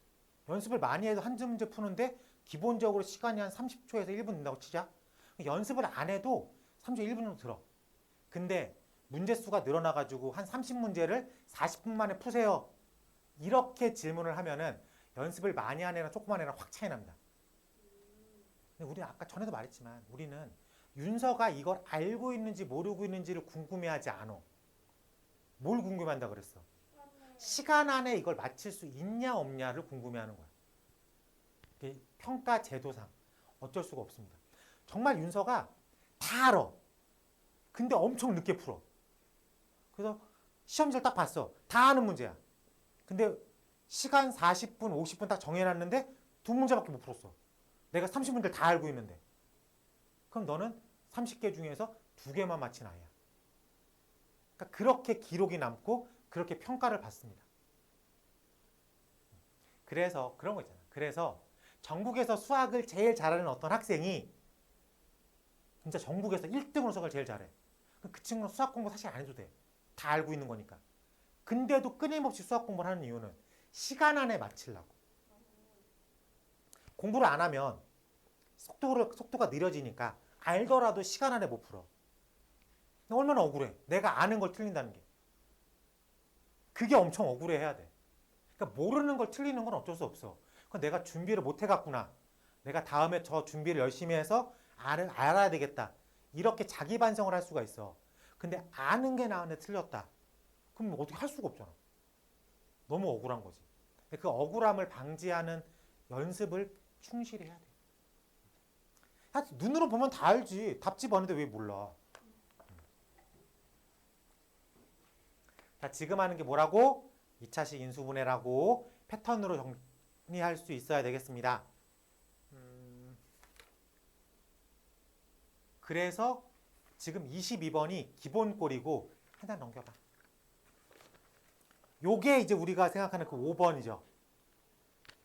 연습을 많이 해도 한두 문제 푸는데 기본적으로 시간이 한 30초에서 1분 된다고 치자. 연습을 안 해도 30초, 1분 정도 들어. 근데 문제 수가 늘어나가지고 한 30문제를 40분 만에 푸세요. 이렇게 질문을 하면은 연습을 많이 한 애랑 조금 한 애랑 확 차이 납니다. 근데 우리는 아까 전에도 말했지만 우리는 윤서가 이걸 알고 있는지 모르고 있는지를 궁금해하지 않아. 뭘 궁금해한다 그랬어? 시간 안에 이걸 맞힐 수 있냐 없냐를 궁금해하는 거야. 이게 평가 제도상 어쩔 수가 없습니다. 정말 윤서가 다 알아. 근데 엄청 늦게 풀어. 그래서 시험지를 딱 봤어. 다 아는 문제야. 근데 시간 40분, 50분 딱 정해놨는데 두 문제밖에 못 풀었어. 내가 30문제를 다 알고 있는데. 그럼 너는 30개 중에서 두 개만 맞힌 아이야. 그러니까 그렇게 기록이 남고 그렇게 평가를 받습니다. 그래서 그런 거 있잖아. 그래서 전국에서 수학을 제일 잘하는 어떤 학생이 진짜 전국에서 1등으로 수학을 제일 잘해. 그 친구는 수학 공부 사실 안 해도 돼. 다 알고 있는 거니까. 근데도 끊임없이 수학 공부를 하는 이유는 시간 안에 맞추려고. 공부를 안 하면 속도가 느려지니까 알더라도 시간 안에 못 풀어. 얼마나 억울해. 내가 아는 걸 틀린다는 게. 그게 엄청 억울해 해야 돼. 그러니까 모르는 걸 틀리는 건 어쩔 수 없어. 그건 내가 준비를 못 해갔구나. 내가 다음에 저 준비를 열심히 해서 알아야 되겠다. 이렇게 자기 반성을 할 수가 있어. 근데 아는 게 나은데 틀렸다. 그럼 어떻게 할 수가 없잖아. 너무 억울한 거지. 그 억울함을 방지하는 연습을 충실히 해야 돼. 사실 눈으로 보면 다 알지. 답지 봤는데 왜 몰라. 자, 지금 하는 게 뭐라고? 2차식 인수분해라고 패턴으로 정리할 수 있어야 되겠습니다. 그래서 지금 22번이 기본꼴이고 하나 넘겨봐. 요게 이제 우리가 생각하는 그 5번이죠.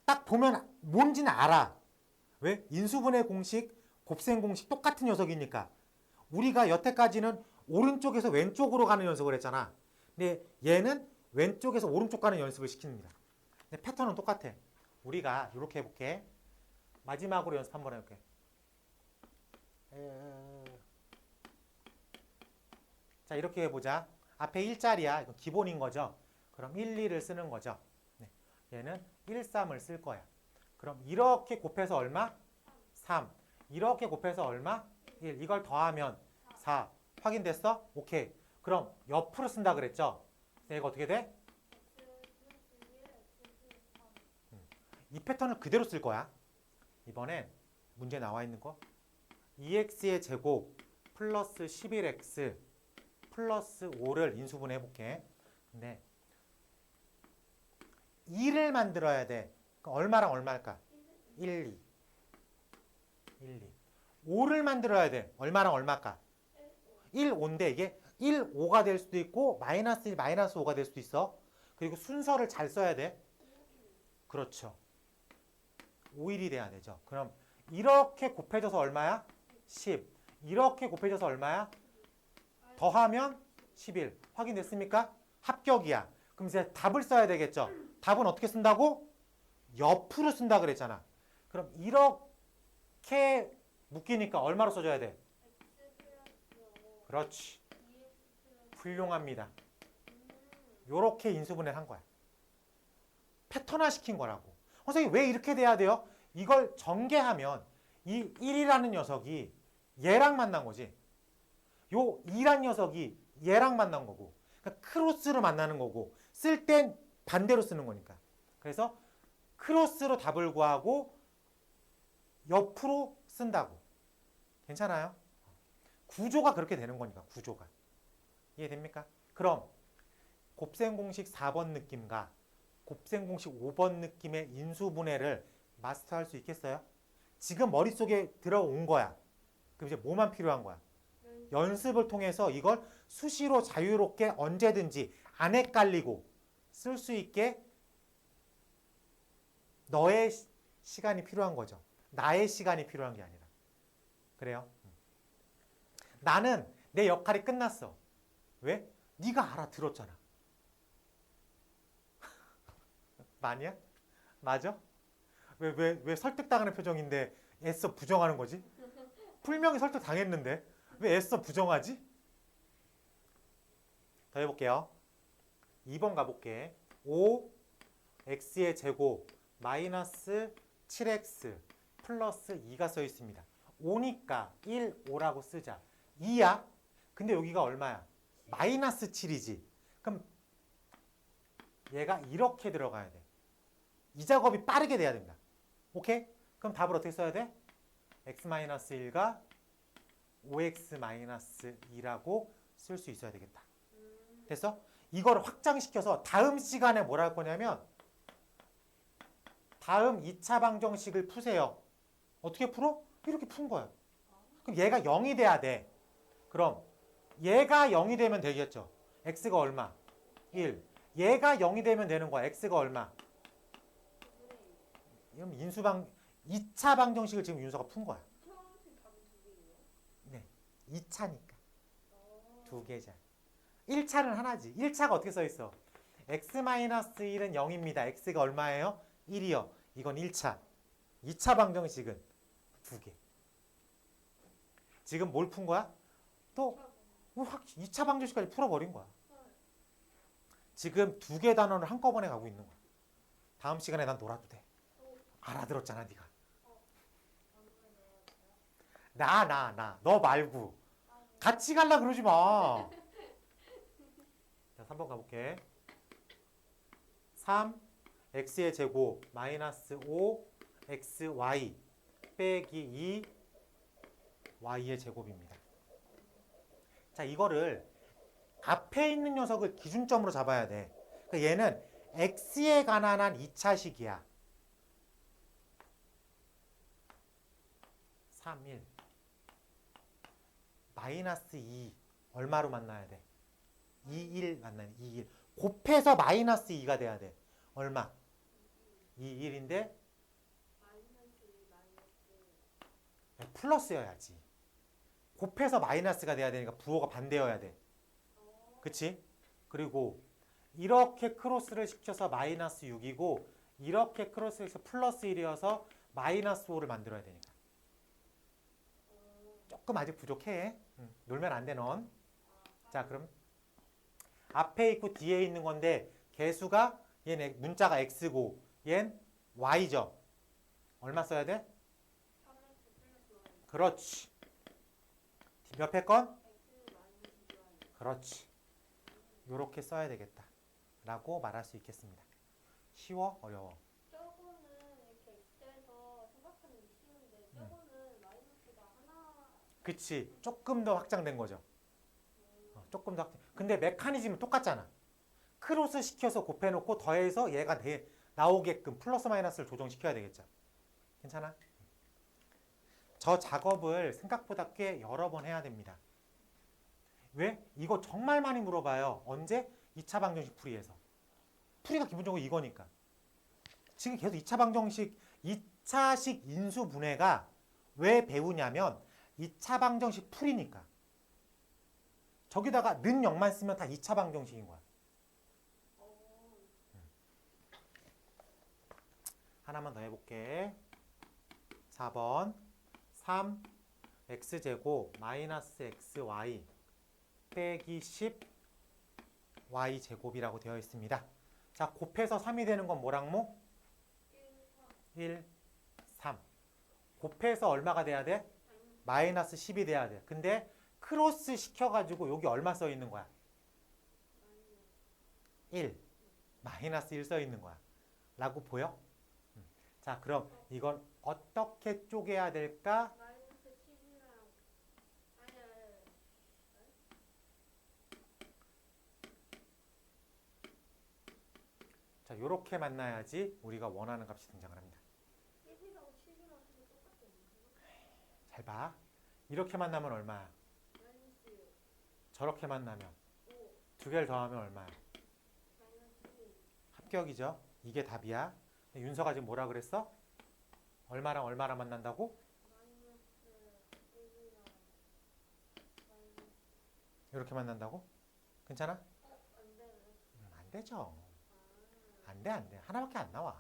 딱 보면 뭔지는 알아. 왜? 인수분해 공식, 곱셈 공식 똑같은 녀석이니까. 우리가 여태까지는 오른쪽에서 왼쪽으로 가는 연습을 했잖아. 근데 얘는 왼쪽에서 오른쪽 가는 연습을 시킵니다. 근데 패턴은 똑같아. 우리가 이렇게 해볼게. 마지막으로 연습 한번 해볼게. 자, 이렇게 해보자. 앞에 1자리야. 이건 기본인 거죠. 그럼 1, 2를 쓰는 거죠. 네. 얘는 1, 3을 쓸 거야. 그럼 이렇게 곱해서 얼마? 3. 이렇게 곱해서 얼마? 1. 이걸 더하면 4. 확인됐어? 오케이. 그럼 옆으로 쓴다 그랬죠? 얘가 어떻게 돼? 이 패턴을 그대로 쓸 거야. 이번엔 문제 나와 있는 거 2x의 제곱 플러스 11x 플러스 5를 인수분해 해볼게. 근데 2를 만들어야 돼. 그럼 얼마랑 얼마일까? 1, 2. 1, 2. 5를 만들어야 돼. 얼마랑 얼마일까? 1, 5인데 이게 1, 5가 될 수도 있고 마이너스 1, 마이너스 5가 될 수도 있어. 그리고 순서를 잘 써야 돼. 그렇죠. 5일이 돼야 되죠. 그럼 이렇게 곱해져서 얼마야? 10. 이렇게 곱해져서 얼마야? 더하면 11. 확인됐습니까? 합격이야. 그럼 이제 답을 써야 되겠죠. 답은 어떻게 쓴다고? 옆으로 쓴다 그랬잖아. 그럼 이렇게 묶이니까 얼마로 써줘야 돼? 그렇지. 훌륭합니다. 요렇게 인수분해를 한 거야. 패턴화 시킨 거라고. 선생님 왜 이렇게 돼야 돼요? 이걸 전개하면 이 1이라는 녀석이 얘랑 만난 거지. 요 2란 녀석이 얘랑 만난 거고. 그러니까 크로스로 만나는 거고. 쓸 땐 반대로 쓰는 거니까. 그래서 크로스로 답을 구하고 옆으로 쓴다고. 괜찮아요? 구조가 그렇게 되는 거니까. 구조가. 이해됩니까? 그럼 곱셈 공식 4번 느낌과 곱셈 공식 5번 느낌의 인수분해를 마스터할 수 있겠어요? 지금 머릿속에 들어온 거야. 그럼 이제 뭐만 필요한 거야? 연습을 통해서 이걸 수시로 자유롭게 언제든지 안 헷갈리고 쓸 수 있게 너의 시간이 필요한 거죠. 나의 시간이 필요한 게 아니라. 그래요? 나는 내 역할이 끝났어. 왜? 네가 알아들었잖아. 맞냐? 맞아? 왜 설득당하는 표정인데 애써 부정하는 거지? 분명히 설득당했는데 왜 애써 부정하지? 더 해볼게요. 2번 가볼게. 5 x의 제곱 마이너스 7x 플러스 2가 써 있습니다. 5니까 1, 5라고 쓰자. 2야? 근데 여기가 얼마야? 마이너스 7이지. 그럼 얘가 이렇게 들어가야 돼. 이 작업이 빠르게 돼야 된다. 오케이? 그럼 답을 어떻게 써야 돼? x-1과 5x-2라고 쓸 수 있어야 되겠다. 됐어? 이걸 확장시켜서 다음 시간에 뭘 할 거냐면 다음 2차 방정식을 푸세요. 어떻게 풀어? 이렇게 푼 거야. 그럼 얘가 0이 돼야 돼. 그럼 얘가 0이 되면 되겠죠. x가 얼마? 1. 얘가 0이 되면 되는 거야. x가 얼마? 이러면 2차 방정식을 지금 윤서가 푼 거야. 네. 2차니까. 두 개잖아. 1차는 하나지. 1차가 어떻게 써 있어? x-1은 0입니다. x가 얼마예요? 1이요. 이건 1차. 2차 방정식은 두 개. 지금 뭘 푼 거야? 또 2차 방정식까지 풀어버린 거야. 지금 두 개 단원을 한꺼번에 가고 있는 거야. 다음 시간에 난 놀아도 돼. 알아들었잖아, 네가. 너 말고. 같이 갈라 그러지 마. 자, 3번 가볼게. 3 x의 제곱 마이너스 5 xy 빼기 2 y의 제곱입니다. 자, 이거를 앞에 있는 녀석을 기준점으로 잡아야 돼. 그러니까 얘는 x에 관한 한 2차식이야. 3, 1. 마이너스 2 얼마로 만나야 돼? 2, 1 만나야 돼. 2, 1. 곱해서 마이너스 2가 돼야 돼. 얼마? 2, 1인데
마이너스 2 마이너스
플러스여야지. 곱해서 마이너스가 돼야 되니까 부호가 반대여야 돼. 그치? 그리고 이렇게 크로스를 시켜서 마이너스 6이고 이렇게 크로스해서 플러스 1이어서 마이너스 5를 만들어야 되니까. 조금 아직 부족해. 놀면 안 돼, 넌. 자, 그럼 앞에 있고 뒤에 있는 건데 개수가 얘는 문자가 x고 얘는 y죠. 얼마 써야 돼?
3x 플러스 y
그렇지. 옆에 건?
x 마이너스 2y
그렇지. 요렇게 써야 되겠다. 라고 말할 수 있겠습니다. 쉬워? 어려워?
저거는 이렇게 x에서 생각하는 게 쉬운데 저거는 마이너스가 하나
그치. 조금 더 확장된 거죠. 조금 더 확장. 근데 메커니즘은 똑같잖아. 크로스 시켜서 곱해놓고 더해서 얘가 나오게끔 플러스 마이너스를 조정시켜야 되겠죠. 괜찮아? 저 작업을 생각보다 꽤 여러 번 해야 됩니다. 왜? 이거 정말 많이 물어봐요. 언제? 2차 방정식 풀이에서. 풀이가 기본적으로 이거니까. 지금 계속 2차 방정식, 2차식 인수분해가 왜 배우냐면 2차 방정식 풀이니까. 저기다가 는 0만 쓰면 다 2차 방정식인 거야. 하나만 더 해볼게. 4번 3 x제곱 마이너스 xy 빼기 10 y제곱이라고 되어 있습니다. 자, 곱해서 3이 되는 건 뭐랑 뭐? 1, 3. 곱해서 얼마가 돼야 돼? 마이너스 10이 돼야 돼. 근데 크로스 시켜가지고 여기 얼마 써 있는 거야? 1. 마이너스 1 써 있는 거야. 라고 보여? 자, 그럼 이건 어떻게 쪼개야 될까?
마이너스 10이랑 아니
자, 요렇게 만나야지 우리가 원하는 값이 등장을 합니다.
1이랑 10이랑 되게 똑같겠네.
잘 봐. 이렇게 만나면 얼마야?
마이너스 6,
저렇게 만나면
5,
두 개를 더하면 얼마야?
마이너스 1,
합격이죠. 이게 답이야. 윤서가 지금 뭐라 그랬어? 얼마랑 얼마랑 만난다고?
마이너스 1이랑 마이너스
이렇게 만난다고? 괜찮아?
안 되네.
안 되죠.
아,
안 돼, 안 돼. 하나밖에 안 나와.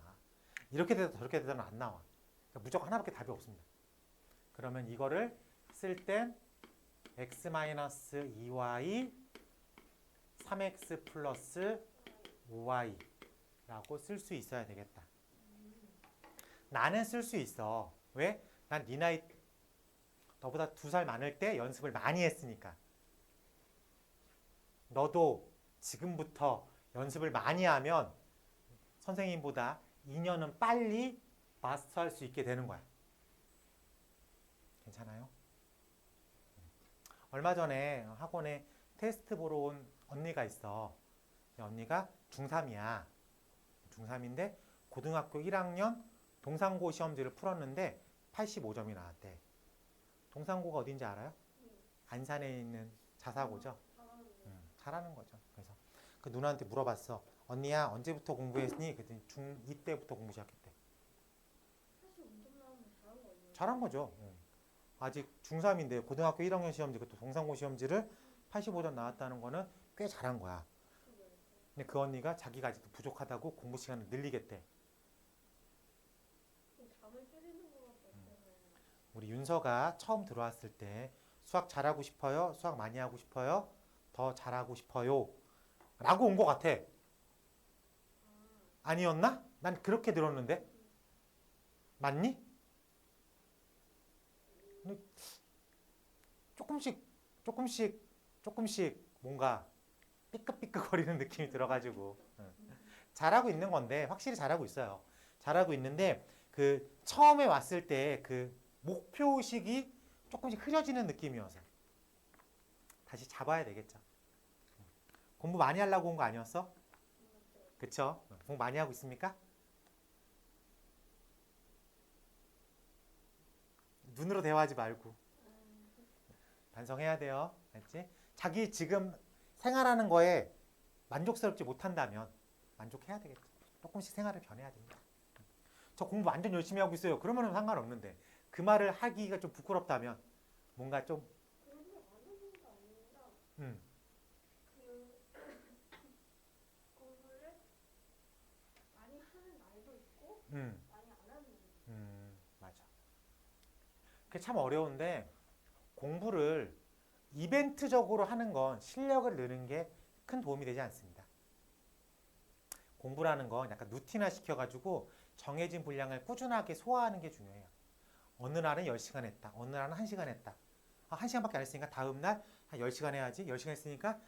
이렇게 되다 저렇게 되다는 안 나와. 그러니까 무조건 하나밖에 답이 없습니다. 그러면 이거를 쓸 땐 x-2y 3x 플러스 5y라고 쓸 수 있어야 되겠다. 나는 쓸 수 있어. 왜? 난 네 나이 너보다 2살 많을 때 연습을 많이 했으니까. 너도 지금부터 연습을 많이 하면 선생님보다 2년은 빨리 마스터할 수 있게 되는 거야. 괜찮아요? 얼마 전에 학원에 테스트 보러 온 언니가 있어. 언니가 중3이야. 중3인데 고등학교 1학년 동상고 시험지를 풀었는데 85점이 나왔대. 동상고가 어딘지 알아요? 안산에 있는 자사고죠. 잘하는 거죠. 그래서 그 누나한테 물어봤어. 언니야 언제부터 공부했니? 그랬더니 중2 때부터 공부 시작했대.
사실 운동 나오면 잘한 거 아니에요?
잘한 거죠. 아직 중3인데 고등학교 1학년 시험지, 그것도 동상고 시험지를 85점 나왔다는 거는 꽤 잘한 거야. 근데 그 언니가 자기가 아직도 부족하다고 공부 시간을 늘리겠대.
잠을 줄이는 거밖에 없잖아요.
우리 윤서가 처음 들어왔을 때 수학 잘하고 싶어요? 수학 많이 하고 싶어요? 더 잘하고 싶어요? 라고 온 것 같아. 아니었나? 난 그렇게 들었는데. 맞니? 근데 조금씩 뭔가 삐끗삐끗거리는 느낌이 들어가지고 잘하고 있는 건데 확실히 잘하고 있어요. 잘하고 있는데 그 처음에 왔을 때 그 목표의식이 조금씩 흐려지는 느낌이어서 다시 잡아야 되겠죠. 공부 많이 하려고 온 거 아니었어? 그쵸? 공부 많이 하고 있습니까? 눈으로 대화하지 말고 반성해야 돼요. 알지? 자기 지금 생활하는 거에 만족스럽지 못한다면 만족해야 되겠죠. 조금씩 생활을 변해야 됩니다. 저 공부 완전 열심히 하고 있어요. 그러면 상관없는데 그 말을 하기가 좀 부끄럽다면 뭔가 좀
공부 안 하는 게 아니라
음,
그 공부를 많이 하는 날도 있고
음,
많이 안 하는 날도 있고.
맞아. 그게 참 어려운데 공부를 이벤트적으로 하는 건 실력을 느는 게 큰 도움이 되지 않습니다. 공부라는 건 약간 루틴화 시켜가지고 정해진 분량을 꾸준하게 소화하는 게 중요해요. 어느 날은 10시간 했다. 어느 날은 1시간 했다. 1시간밖에 안 했으니까 다음 날 한 10시간 해야지. 10시간 했으니까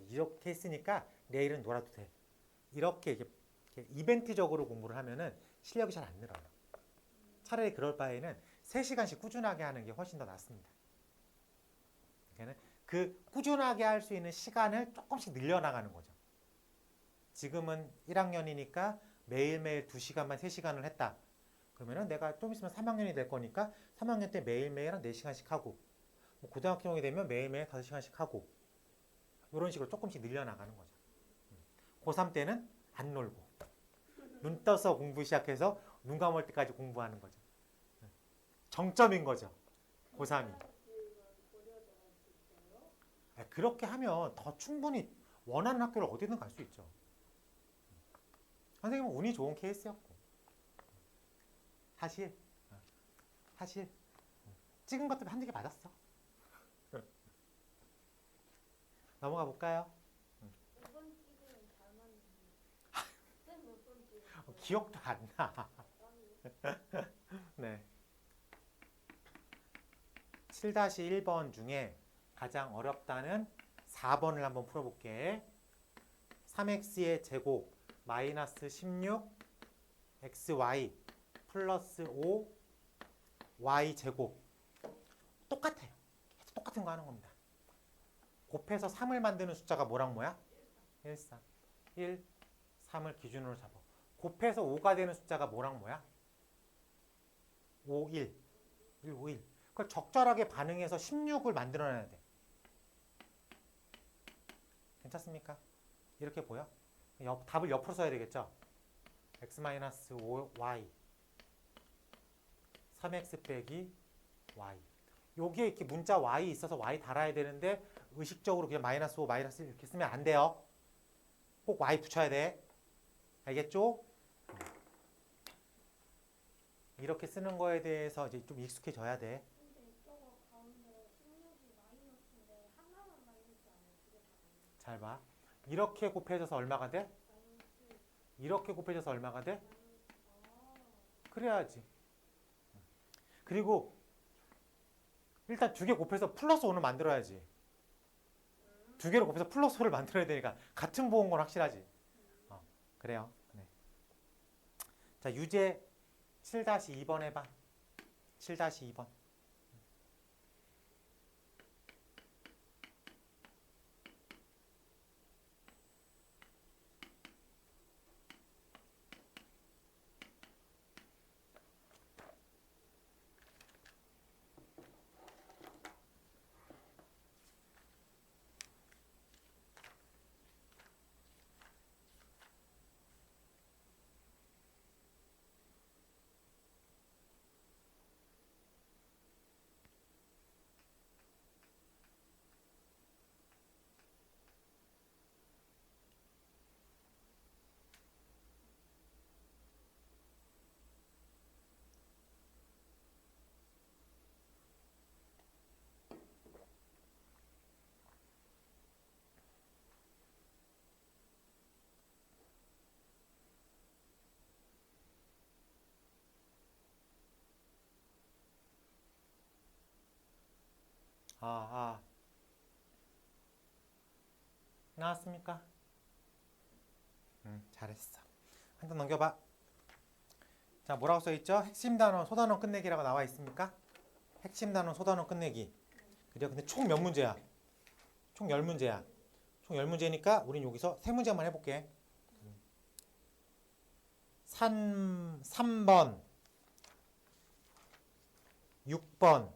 이렇게 했으니까 내일은 놀아도 돼. 이렇게 이벤트적으로 공부를 하면은 실력이 잘 안 늘어요. 차라리 그럴 바에는 3시간씩 꾸준하게 하는 게 훨씬 더 낫습니다. 그러니까 그 꾸준하게 할 수 있는 시간을 조금씩 늘려나가는 거죠. 지금은 1학년이니까 매일매일 2시간만 3시간을 했다. 그러면은 내가 좀 있으면 3학년이 될 거니까 3학년 때 매일매일 한 4시간씩 하고 뭐 고등학교이 되면 매일매일 5시간씩 하고 이런 식으로 조금씩 늘려나가는 거죠. 고3 때는 안 놀고 눈 떠서 공부 시작해서 눈 감을 때까지 공부하는 거죠. 정점인 거죠. 고3이. 그렇게 하면 더 충분히 원하는 학교를 어디든 갈 수 있죠. 선생님은 운이 좋은 케이스였고 사실 찍은 것도 한두 개 맞았어. 넘어가 볼까요?
5번 찍으면 잘 맞는데. 쌤몇번 찍었어요?
기억도 안 나. 네. 7-1번 중에 가장 어렵다는 4번을 한번 풀어볼게. 3x의 제곱 마이너스 16 xy 플러스 5 y 제곱 똑같아요. 계속 똑같은 거 하는 겁니다. 곱해서 3을 만드는 숫자가 뭐랑 뭐야? 1, 3. 1, 3을 기준으로 잡아. 곱해서 5가 되는 숫자가 뭐랑 뭐야? 5, 1. 1, 5, 1. 그걸 적절하게 반응해서 16을 만들어내야 돼. 괜찮습니까? 이렇게 보여? 답을 옆으로 써야 되겠죠? x-5y 3x 빼기 y 여기에 이렇게 문자 y 있어서 y 달아야 되는데 의식적으로 그냥 마이너스 5, 마이너스 1 이렇게 쓰면 안 돼요. 꼭 y 붙여야 돼. 알겠죠? 이렇게 쓰는 거에 대해서 이제 좀 익숙해져야 돼.
근데 저거 가운데 16이 마이너스인데 하나만 마이너스 아니에요? 두개 다 마이너스.
잘 봐. 이렇게 곱해져서 얼마가 돼?
마이너스.
이렇게 곱해져서 얼마가 돼?
아.
그래야지. 그리고 일단 2개 곱해서 플러스 5는 만들어야지. 2개를 곱해서 플러스 5를 만들어야 되니까 같은 보온 건 확실하지. 그래요. 네. 자, 유제 7-2번 해봐. 7-2번. 나왔습니까? 잘했어. 한 번 넘겨봐. 자, 뭐라고 써있죠? 핵심 단원, 소단원 끝내기라고 나와 있습니까? 핵심 단원, 소단원 끝내기. 그죠? 근데 총 몇 문제야? 총 10문제야. 총 10문제니까 우린 여기서 3문제만 해볼게. 3번, 6번,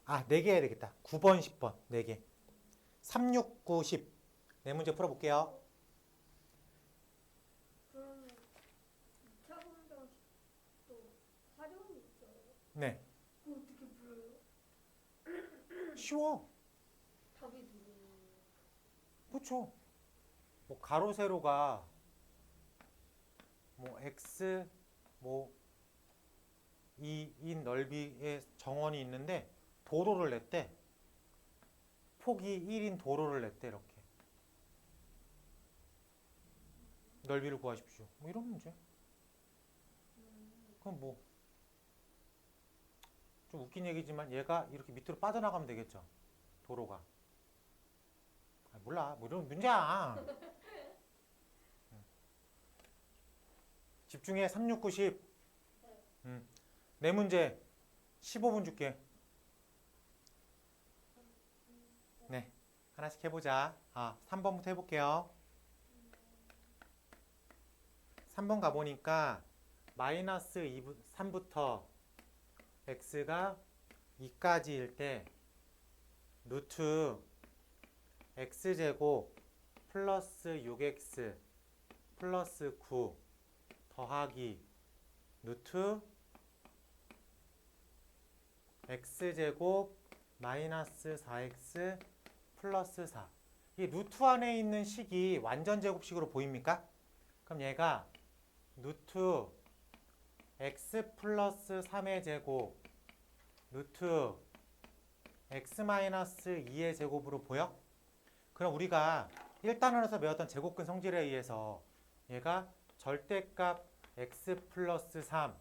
4개 해야 되겠다. 9번, 10번, 4개. 3, 6, 9, 10. 4문제 풀어볼게요.
그럼 2차 검정식도 활용이 있어요?
네,
그거 어떻게 풀어요?
쉬워.
답이 누구예요?
그렇죠. 뭐 가로 세로가 뭐 x 뭐 2인 넓이의 정원이 있는데 도로를 냈대. 폭이 1인 도로를 냈대. 이렇게 넓이를 구하십시오. 뭐 이런 문제. 그럼 뭐 좀 웃긴 얘기지만 얘가 이렇게 밑으로 빠져나가면 되겠죠. 도로가. 몰라. 뭐 이런 문제야. 집중해. 3, 6, 9, 10. 네 문제 15분 줄게. 네, 하나씩 해보자. 3번부터 해볼게요. 3번 가보니까 마이너스 3부터 x가 2까지일 때 루트 x제곱 플러스 6x 플러스 9 더하기 루트 x제곱 마이너스 4x 플러스 4. 이 루트 안에 있는 식이 완전 제곱식으로 보입니까? 그럼 얘가 루트 x 플러스 3의 제곱 루트 x 마이너스 2의 제곱으로 보여? 그럼 우리가 1단원에서 배웠던 제곱근 성질에 의해서 얘가 절대값 x 플러스 3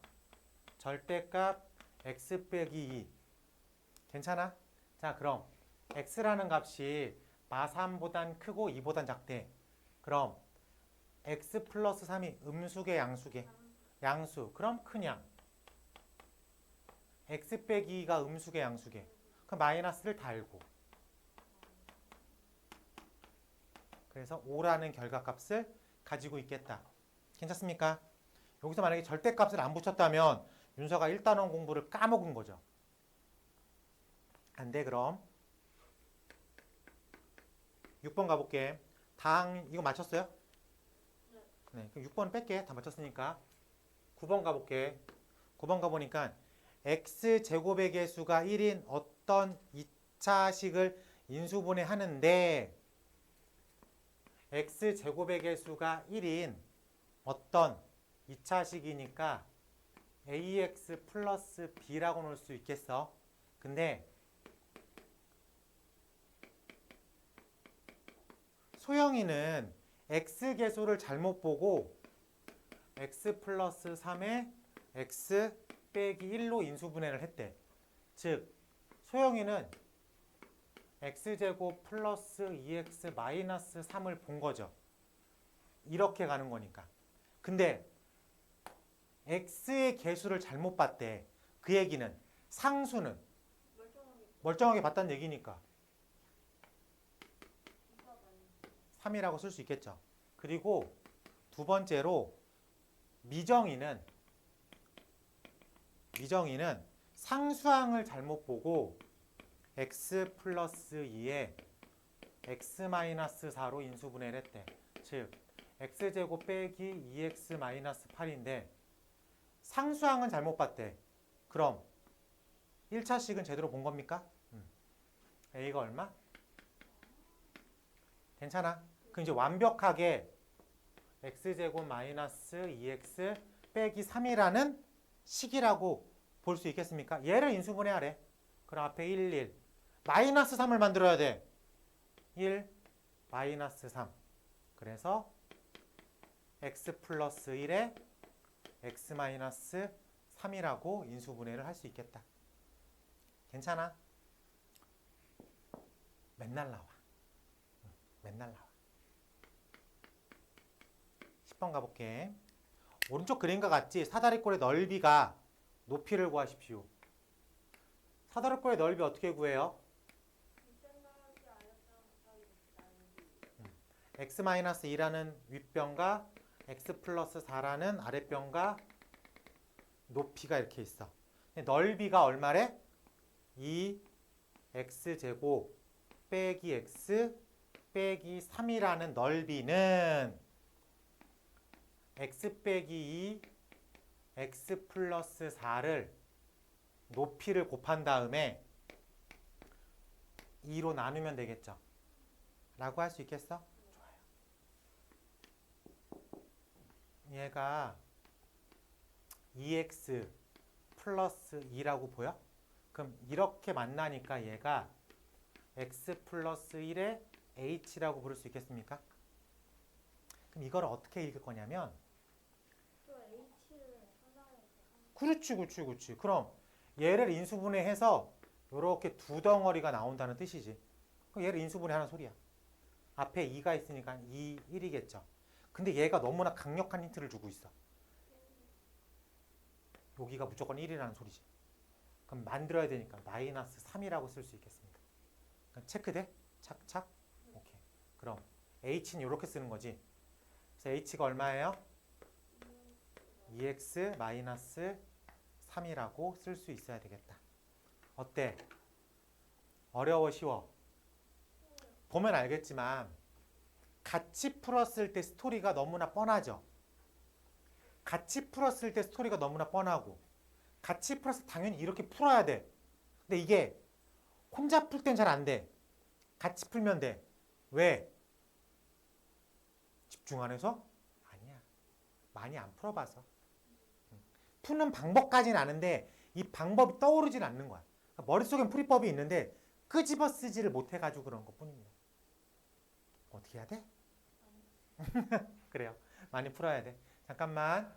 절대값 x 빼기 2 괜찮아? 자, 그럼 x라는 값이 마3보단 크고 2보단 작대. 그럼 x 플러스 3이 음수계 양수계? 양수. 그럼 그냥 x 빼기 2가 음수계 양수계. 그럼 마이너스를 달고. 그래서 5라는 결과값을 가지고 있겠다. 괜찮습니까? 여기서 만약에 절대값을 안 붙였다면 윤서가 1단원 공부를 까먹은 거죠. 안 돼, 그럼. 6번 가볼게. 이거 맞췄어요? 네. 그럼 6번 뺄게. 다 맞췄으니까. 9번 가볼게. 9번 가보니까 x제곱의 개수가 1인 어떤 2차식을 인수분해 하는데 x제곱의 개수가 1인 어떤 2차식이니까 ax 플러스 b라고 놓을 수 있겠어. 근데 소영이는 x개수를 잘못 보고 x 플러스 3에 x 빼기 1로 인수분해를 했대. 즉 소영이는 x제곱 플러스 2x 마이너스 3을 본 거죠. 이렇게 가는 거니까. 근데 x의 개수를 잘못 봤대. 그 얘기는 상수는 멀쩡하게 봤다는 얘기니까 3이라고 쓸 수 있겠죠. 그리고 두 번째로 미정이는 상수항을 잘못 보고 x 플러스 2에 x 마이너스 4로 인수분해를 했대. 즉 x제곱 빼기 2x 마이너스 8인데 상수항은 잘못 봤대. 그럼 1차식은 제대로 본 겁니까? a가 얼마? 괜찮아. 그럼 이제 완벽하게 x제곱 마이너스 2x 빼기 3이라는 식이라고 볼 수 있겠습니까? 얘를 인수분해하래. 그럼 앞에 1, 1. 마이너스 3을 만들어야 돼. 1, 마이너스 3. 그래서 x 플러스 1에 x 마이너스 3이라고 인수분해를 할 수 있겠다. 괜찮아? 맨날 나와. 맨날 나와. 10번 가볼게. 오른쪽 그림과 같이 사다리꼴의 넓이가 높이를 구하십시오. 사다리꼴의 넓이 어떻게 구해요? x-2라는 윗변과 x 플러스 4라는 아랫변과 높이가 이렇게 있어. 근데 넓이가 얼마래? 2x제곱 빼기 x 빼기 3이라는 넓이는 x 빼기 2 x 플러스 4를 높이를 곱한 다음에 2로 나누면 되겠죠. 라고 할 수 있겠어? 좋아요. 얘가 2x 플러스 2라고 보여? 그럼 이렇게 만나니까 얘가 x 플러스 1의 h라고 부를 수 있겠습니까? 그럼 이걸 어떻게 읽을 거냐면
또 H를 상상해서
그렇지. 그럼 얘를 인수분해해서 이렇게 두 덩어리가 나온다는 뜻이지. 그럼 얘를 인수분해하는 소리야. 앞에 2가 있으니까 2, 1이겠죠. 근데 얘가 너무나 강력한 힌트를 주고 있어. 여기가 무조건 1이라는 소리지. 그럼 만들어야 되니까 마이너스 3이라고 쓸 수 있겠습니다. 그러니까 체크돼? 착착? 오케이. 그럼 h는 이렇게 쓰는 거지. 그래서 h가 얼마예요? 2x 마이너스 3이라고 쓸 수 있어야 되겠다. 어때? 어려워, 쉬워? 보면 알겠지만 같이 풀었을 때 스토리가 너무나 뻔하죠. 같이 풀었을 때 스토리가 너무나 뻔하고 같이 풀어서 당연히 이렇게 풀어야 돼. 근데 이게 혼자 풀 땐 잘 안 돼. 같이 풀면 돼. 왜? 집중 안 해서? 아니야. 많이 안 풀어봐서. 푸는 방법까지는 아는데 이 방법이 떠오르진 않는 거야. 그러니까 머릿속엔 풀이법이 있는데 끄집어 쓰지를 못해가지고 그런 것뿐입니다. 어떻게 해야 돼? 그래요. 많이 풀어야 돼. 잠깐만.